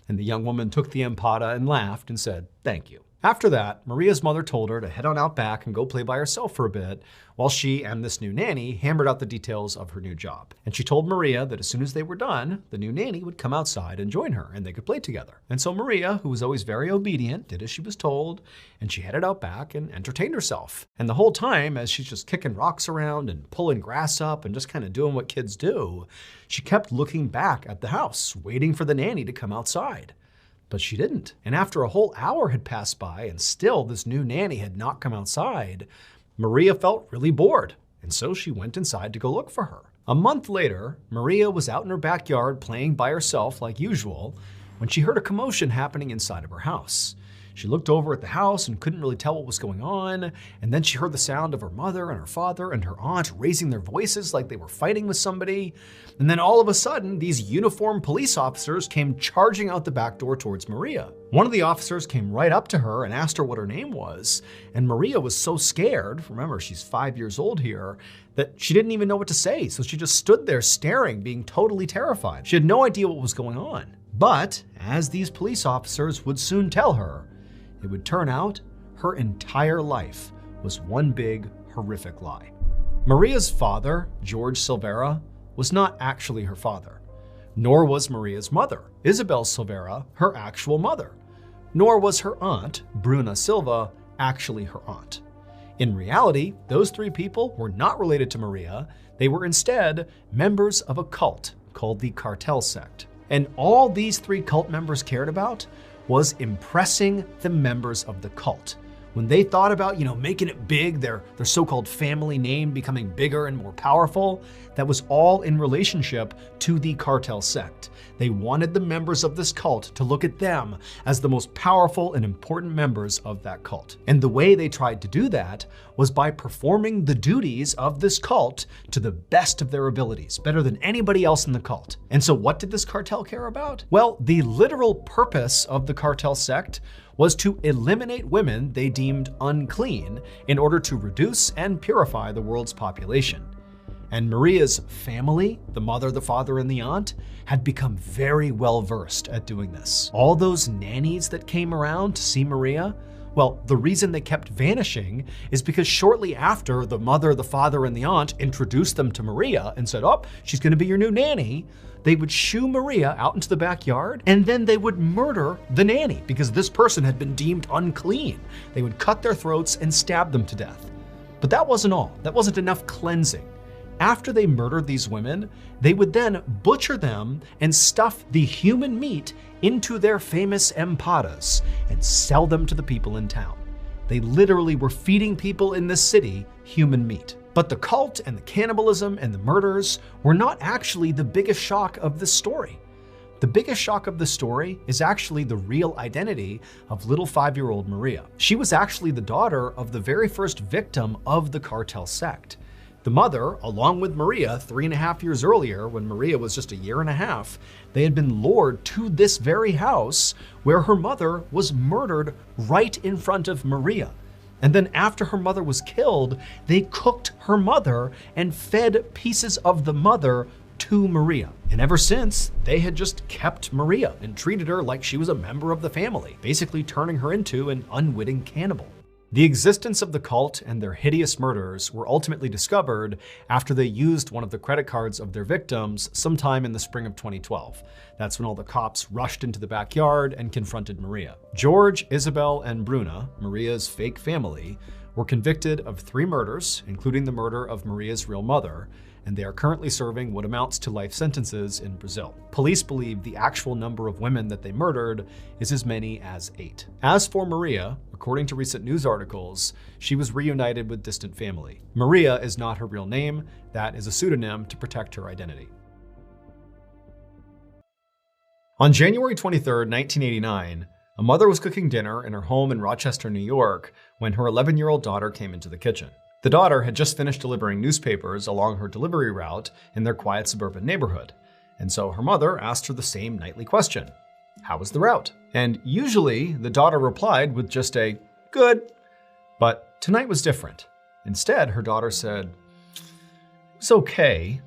And the young woman took the empada and laughed and said, "Thank you." After that, Maria's mother told her to head on out back and go play by herself for a bit, while she and this new nanny hammered out the details of her new job. And she told Maria that as soon as they were done, the new nanny would come outside and join her, and they could play together. And so Maria, who was always very obedient, did as she was told, and she headed out back and entertained herself. And the whole time, as she's just kicking rocks around and pulling grass up and just kind of doing what kids do, she kept looking back at the house, waiting for the nanny to come outside. But she didn't. And after a whole hour had passed by and still this new nanny had not come outside, Maria felt really bored. And so she went inside to go look for her. A month later, Maria was out in her backyard playing by herself like usual when she heard a commotion happening inside of her house. She looked over at the house and couldn't really tell what was going on. And then she heard the sound of her mother and her father and her aunt raising their voices like they were fighting with somebody. And then all of a sudden, these uniformed police officers came charging out the back door towards Maria. One of the officers came right up to her and asked her what her name was. And Maria was so scared, remember she's 5 years old here, that she didn't even know what to say. So she just stood there staring, being totally terrified. She had no idea what was going on. But as these police officers would soon tell her, it would turn out her entire life was one big, horrific lie. Maria's father, George Silvera, was not actually her father, nor was Maria's mother, Isabel Silvera, her actual mother, nor was her aunt, Bruna Silva, actually her aunt. In reality, those three people were not related to Maria. They were instead members of a cult called the Cartel Sect. And all these three cult members cared about was impressing the members of the cult. When they thought about, making it big, their so-called family name becoming bigger and more powerful, that was all in relationship to the Cartel Sect. They wanted the members of this cult to look at them as the most powerful and important members of that cult. And the way they tried to do that was by performing the duties of this cult to the best of their abilities, better than anybody else in the cult. And so what did this cartel care about? Well, the literal purpose of the Cartel Sect was to eliminate women they deemed unclean in order to reduce and purify the world's population. And Maria's family, the mother, the father, and the aunt, had become very well versed at doing this. All those nannies that came around to see Maria, well, the reason they kept vanishing is because shortly after the mother, the father, and the aunt introduced them to Maria and said, "Oh, she's gonna be your new nanny," they would shoo Maria out into the backyard, and then they would murder the nanny because this person had been deemed unclean. They would cut their throats and stab them to death. But that wasn't all. That wasn't enough cleansing. After they murdered these women, they would then butcher them and stuff the human meat into their famous empadas and sell them to the people in town. They literally were feeding people in this city human meat. But the cult and the cannibalism and the murders were not actually the biggest shock of this story. The biggest shock of the story is actually the real identity of little 5-year-old Maria. She was actually the daughter of the very first victim of the cartel sect. The mother, along with Maria 3.5 years earlier, when Maria was just 1.5 years, they had been lured to this very house where her mother was murdered right in front of Maria. And then after her mother was killed, they cooked her mother and fed pieces of the mother to Maria. And ever since, they had just kept Maria and treated her like she was a member of the family, basically turning her into an unwitting cannibal. The existence of the cult and their hideous murders were ultimately discovered after they used one of the credit cards of their victims sometime in the spring of 2012. That's when all the cops rushed into the backyard and confronted Maria. George, Isabel, and Bruna, Maria's fake family, were convicted of 3 murders, including the murder of Maria's real mother, and they are currently serving what amounts to life sentences in Brazil. Police believe the actual number of women that they murdered is as many as 8. As for Maria, according to recent news articles, she was reunited with distant family. Maria is not her real name. That is a pseudonym to protect her identity. On January 23, 1989, a mother was cooking dinner in her home in Rochester, New York, when her 11-year-old daughter came into the kitchen. The daughter had just finished delivering newspapers along her delivery route in their quiet suburban neighborhood, and so her mother asked her the same nightly question: how was the route? And usually the daughter replied with just a good, but tonight was different. Instead, her daughter said, "It's okay."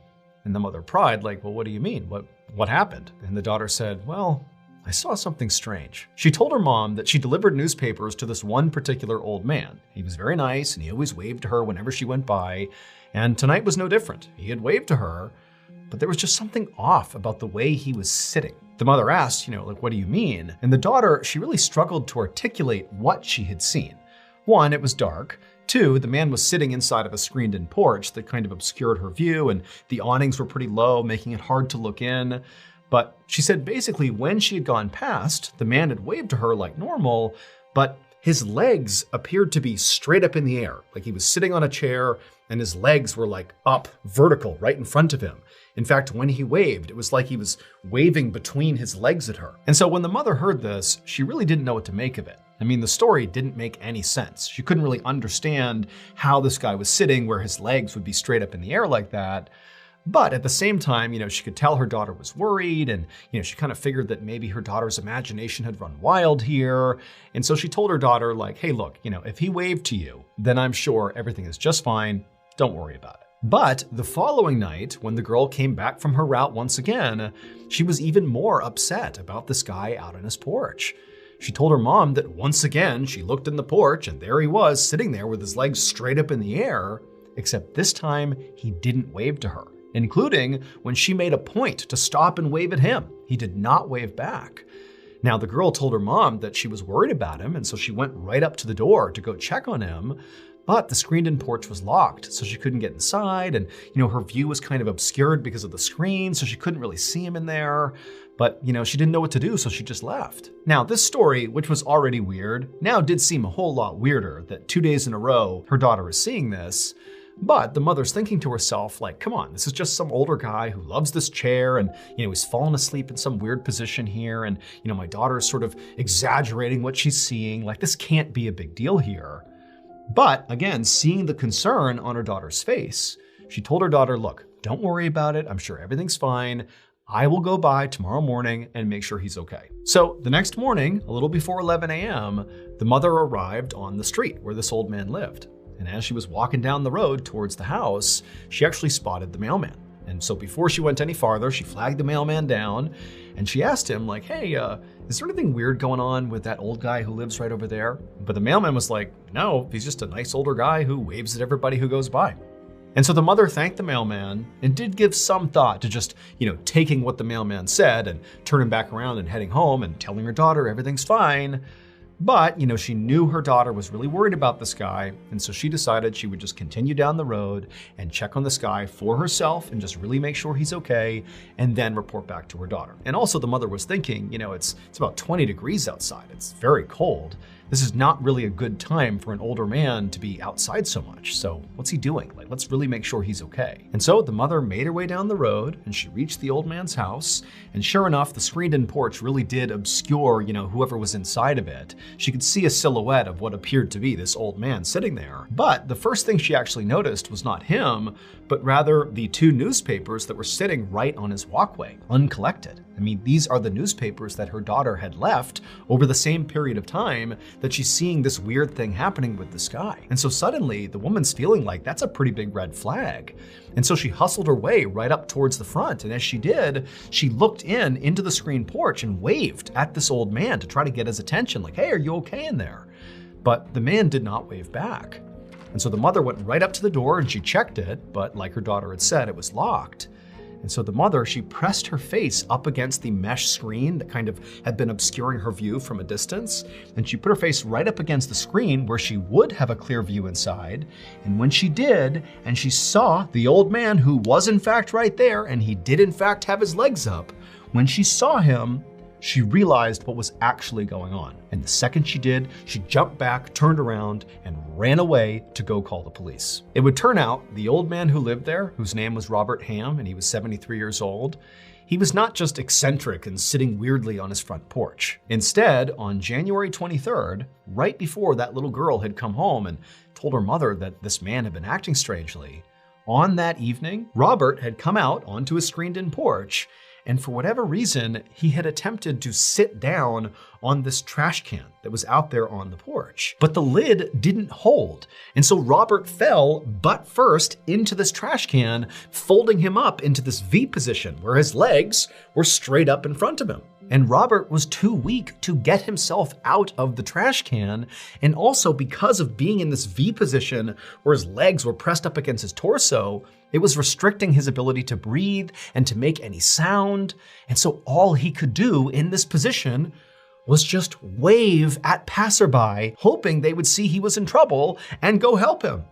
And the mother pried, like, "Well, what do you mean? What happened?" And the daughter said, "Well, I saw something strange." She told her mom that she delivered newspapers to this one particular old man. He was very nice and he always waved to her whenever she went by. And tonight was no different. He had waved to her, but there was just something off about the way he was sitting. The mother asked, what do you mean? And the daughter, she really struggled to articulate what she had seen. 1, it was dark. 2, the man was sitting inside of a screened-in porch that kind of obscured her view, and the awnings were pretty low, making it hard to look in. But she said basically when she had gone past, the man had waved to her like normal, but his legs appeared to be straight up in the air. Like he was sitting on a chair and his legs were like up, vertical, right in front of him. In fact, when he waved, it was like he was waving between his legs at her. And so when the mother heard this, she really didn't know what to make of it. I mean, the story didn't make any sense. She couldn't really understand how this guy was sitting where his legs would be straight up in the air like that. But at the same time, she could tell her daughter was worried and, she kind of figured that maybe her daughter's imagination had run wild here. And so she told her daughter like, "Hey, look, if he waved to you, then I'm sure everything is just fine. Don't worry about it." But the following night, when the girl came back from her route once again, she was even more upset about this guy out on his porch. She told her mom that once again, she looked in the porch and there he was sitting there with his legs straight up in the air, except this time he didn't wave to her, including when she made a point to stop and wave at him. He did not wave back. Now, the girl told her mom that she was worried about him, and so she went right up to the door to go check on him, but the screened-in porch was locked, so she couldn't get inside, and her view was kind of obscured because of the screen, so she couldn't really see him in there. But, she didn't know what to do, so she just left. Now, this story, which was already weird, now did seem a whole lot weirder that 2 days in a row, her daughter is seeing this. But the mother's thinking to herself, like, come on, this is just some older guy who loves this chair and, he's fallen asleep in some weird position here. And, my daughter is sort of exaggerating what she's seeing. Like, this can't be a big deal here. But again, seeing the concern on her daughter's face, she told her daughter, "Look, don't worry about it. I'm sure everything's fine. I will go by tomorrow morning and make sure he's okay." So the next morning, a little before 11 a.m., the mother arrived on the street where this old man lived. And as she was walking down the road towards the house, she actually spotted the mailman. And so before she went any farther, she flagged the mailman down and she asked him like, "Hey, is there anything weird going on with that old guy who lives right over there?" But the mailman was like, "No, he's just a nice older guy who waves at everybody who goes by." And so the mother thanked the mailman and did give some thought to just, taking what the mailman said and turning back around and heading home and telling her daughter everything's fine. But, she knew her daughter was really worried about this guy, and so she decided she would just continue down the road and check on this guy for herself and just really make sure he's okay, and then report back to her daughter. And also the mother was thinking, it's about 20 degrees outside. It's very cold. This is not really a good time for an older man to be outside so much. So what's he doing? Like, let's really make sure he's okay. And so the mother made her way down the road and she reached the old man's house. And sure enough, the screened-in porch really did obscure, whoever was inside of it. She could see a silhouette of what appeared to be this old man sitting there. But the first thing she actually noticed was not him, but rather the 2 newspapers that were sitting right on his walkway, uncollected. I mean, these are the newspapers that her daughter had left over the same period of time that she's seeing this weird thing happening with this guy. And so suddenly the woman's feeling like that's a pretty big red flag. And so she hustled her way right up towards the front. And as she did, she looked into the screen porch and waved at this old man to try to get his attention, like, hey, are you okay in there? But the man did not wave back. And so the mother went right up to the door and she checked it, but like her daughter had said, it was locked. And so the mother, she pressed her face up against the mesh screen that kind of had been obscuring her view from a distance. And she put her face right up against the screen where she would have a clear view inside. And when she did, and she saw the old man who was in fact right there, and he did in fact have his legs up, when she saw him, she realized what was actually going on. And the second she did, she jumped back, turned around, and ran away to go call the police. It would turn out the old man who lived there, whose name was Robert Ham, and he was 73 years old, he was not just eccentric and sitting weirdly on his front porch. Instead, on January 23rd, right before that little girl had come home and told her mother that this man had been acting strangely, on that evening, Robert had come out onto his screened-in porch, and for whatever reason, he had attempted to sit down on this trash can that was out there on the porch. But the lid didn't hold. And so Robert fell butt first into this trash can, folding him up into this V position where his legs were straight up in front of him. And Robert was too weak to get himself out of the trash can. And also because of being in this V position where his legs were pressed up against his torso, it was restricting his ability to breathe and to make any sound. And so all he could do in this position was just wave at passerby, hoping they would see he was in trouble and go help him.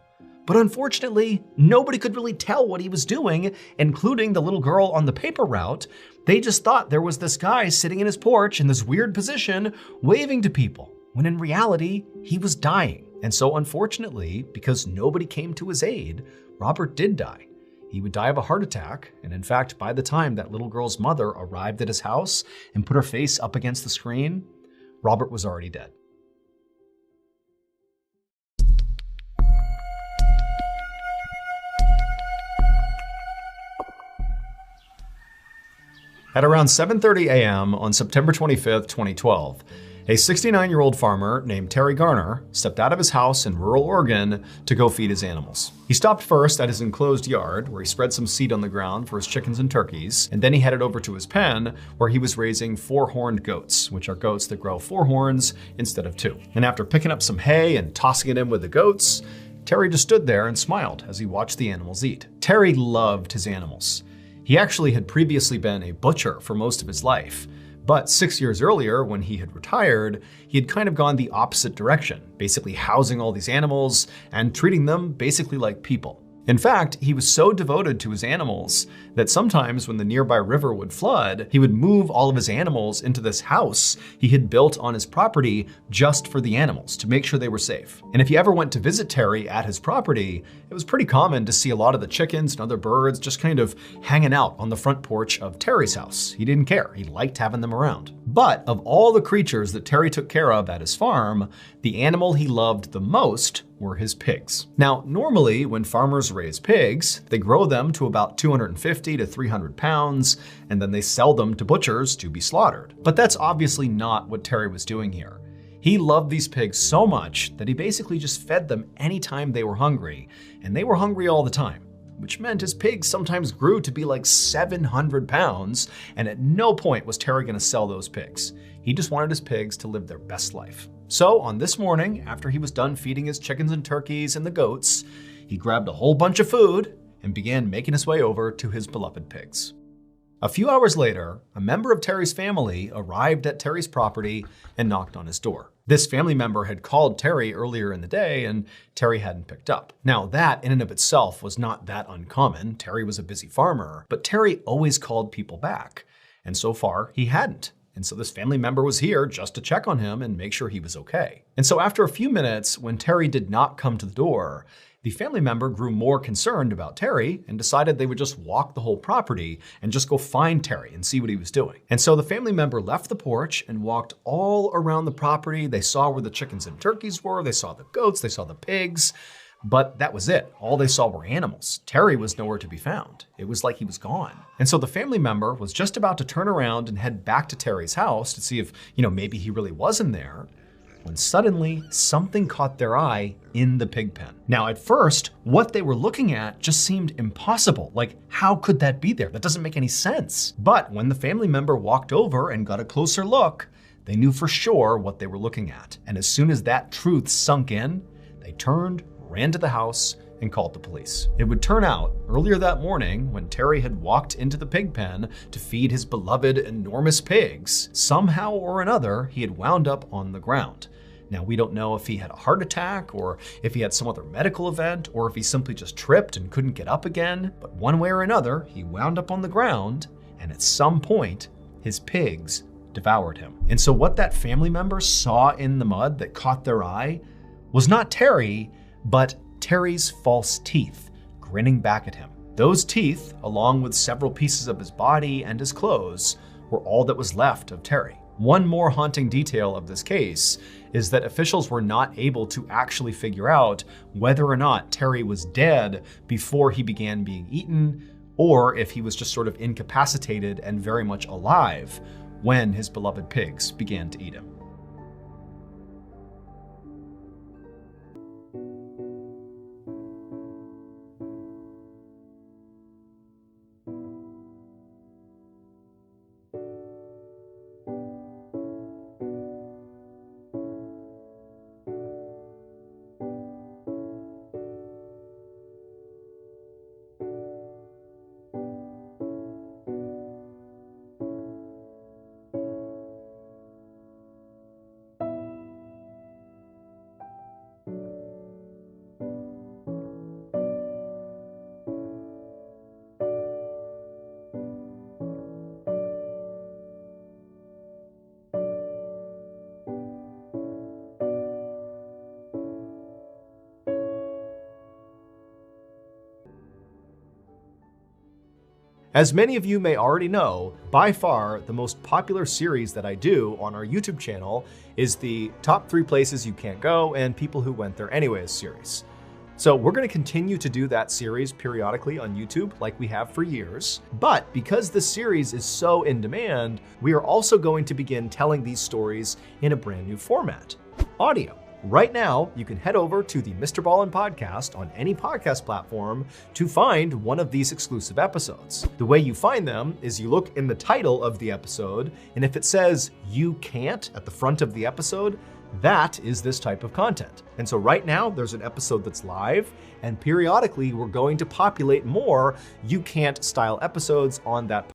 But unfortunately, nobody could really tell what he was doing, including the little girl on the paper route. They just thought there was this guy sitting in his porch in this weird position, waving to people, when in reality, he was dying. And so unfortunately, because nobody came to his aid, Robert did die. He would die of a heart attack, and in fact, by the time that little girl's mother arrived at his house and put her face up against the screen, Robert was already dead. At around 7:30 a.m. on September 25th, 2012, a 69-year-old farmer named Terry Garner stepped out of his house in rural Oregon to go feed his animals. He stopped first at his enclosed yard, where he spread some seed on the ground for his chickens and turkeys, and then he headed over to his pen, where he was raising 4-horned goats, which are goats that grow 4 horns instead of 2. And after picking up some hay and tossing it in with the goats, Terry just stood there and smiled as he watched the animals eat. Terry loved his animals. He actually had previously been a butcher for most of his life. But 6 years earlier, when he had retired, he had kind of gone the opposite direction, basically housing all these animals and treating them basically like people. In fact, he was so devoted to his animals that sometimes when the nearby river would flood, he would move all of his animals into this house he had built on his property just for the animals to make sure they were safe. And if you ever went to visit Terry at his property, it was pretty common to see a lot of the chickens and other birds just kind of hanging out on the front porch of Terry's house. He didn't care. He liked having them around. But of all the creatures that Terry took care of at his farm, the animal he loved the most were his pigs. Now, normally when farmers raise pigs, they grow them to about 250 to 300 pounds, and then they sell them to butchers to be slaughtered. But that's obviously not what Terry was doing here. He loved these pigs so much that he basically just fed them anytime they were hungry, and they were hungry all the time, which meant his pigs sometimes grew to be like 700 pounds, and at no point was Terry gonna sell those pigs. He just wanted his pigs to live their best life. So on this morning, after he was done feeding his chickens and turkeys and the goats, he grabbed a whole bunch of food and began making his way over to his beloved pigs. A few hours later, a member of Terry's family arrived at Terry's property and knocked on his door. This family member had called Terry earlier in the day and Terry hadn't picked up. Now that in and of itself was not that uncommon. Terry was a busy farmer, but Terry always called people back. And so far he hadn't. And so this family member was here just to check on him and make sure he was okay. And so after a few minutes, when Terry did not come to the door, the family member grew more concerned about Terry and decided they would just walk the whole property and just go find Terry and see what he was doing. And so the family member left the porch and walked all around the property. They saw where the chickens and turkeys were. They saw the goats. They saw the pigs. But that was it. All they saw were animals. Terry was nowhere to be found. It was like he was gone. And so the family member was just about to turn around and head back to Terry's house to see if, maybe he really wasn't there, when suddenly something caught their eye in the pig pen. Now, at first, what they were looking at just seemed impossible. Like, how could that be there? That doesn't make any sense. But when the family member walked over and got a closer look, they knew for sure what they were looking at. And as soon as that truth sunk in, they turned, ran to the house, and called the police. It would turn out, earlier that morning, when Terry had walked into the pig pen to feed his beloved enormous pigs, somehow or another, he had wound up on the ground. Now, we don't know if he had a heart attack or if he had some other medical event or if he simply just tripped and couldn't get up again, but one way or another, he wound up on the ground, and at some point, his pigs devoured him. And so what that family member saw in the mud that caught their eye was not Terry, but Terry's false teeth grinning back at him. Those teeth, along with several pieces of his body and his clothes, were all that was left of Terry. One more haunting detail of this case is that officials were not able to actually figure out whether or not Terry was dead before he began being eaten, or if he was just sort of incapacitated and very much alive when his beloved pigs began to eat him. As many of you may already know, by far the most popular series that I do on our YouTube channel is the Top 3 Places You Can't Go and People Who Went There Anyways series. So we're going to continue to do that series periodically on YouTube like we have for years. But because this series is so in demand, we are also going to begin telling these stories in a brand new format, audio. Right now, you can head over to the Mr. Ballin podcast on any podcast platform to find one of these exclusive episodes. The way you find them is you look in the title of the episode, and if it says "You Can't" at the front of the episode, that is this type of content. And so right now, there's an episode that's live, and periodically we're going to populate more "You Can't" style episodes on that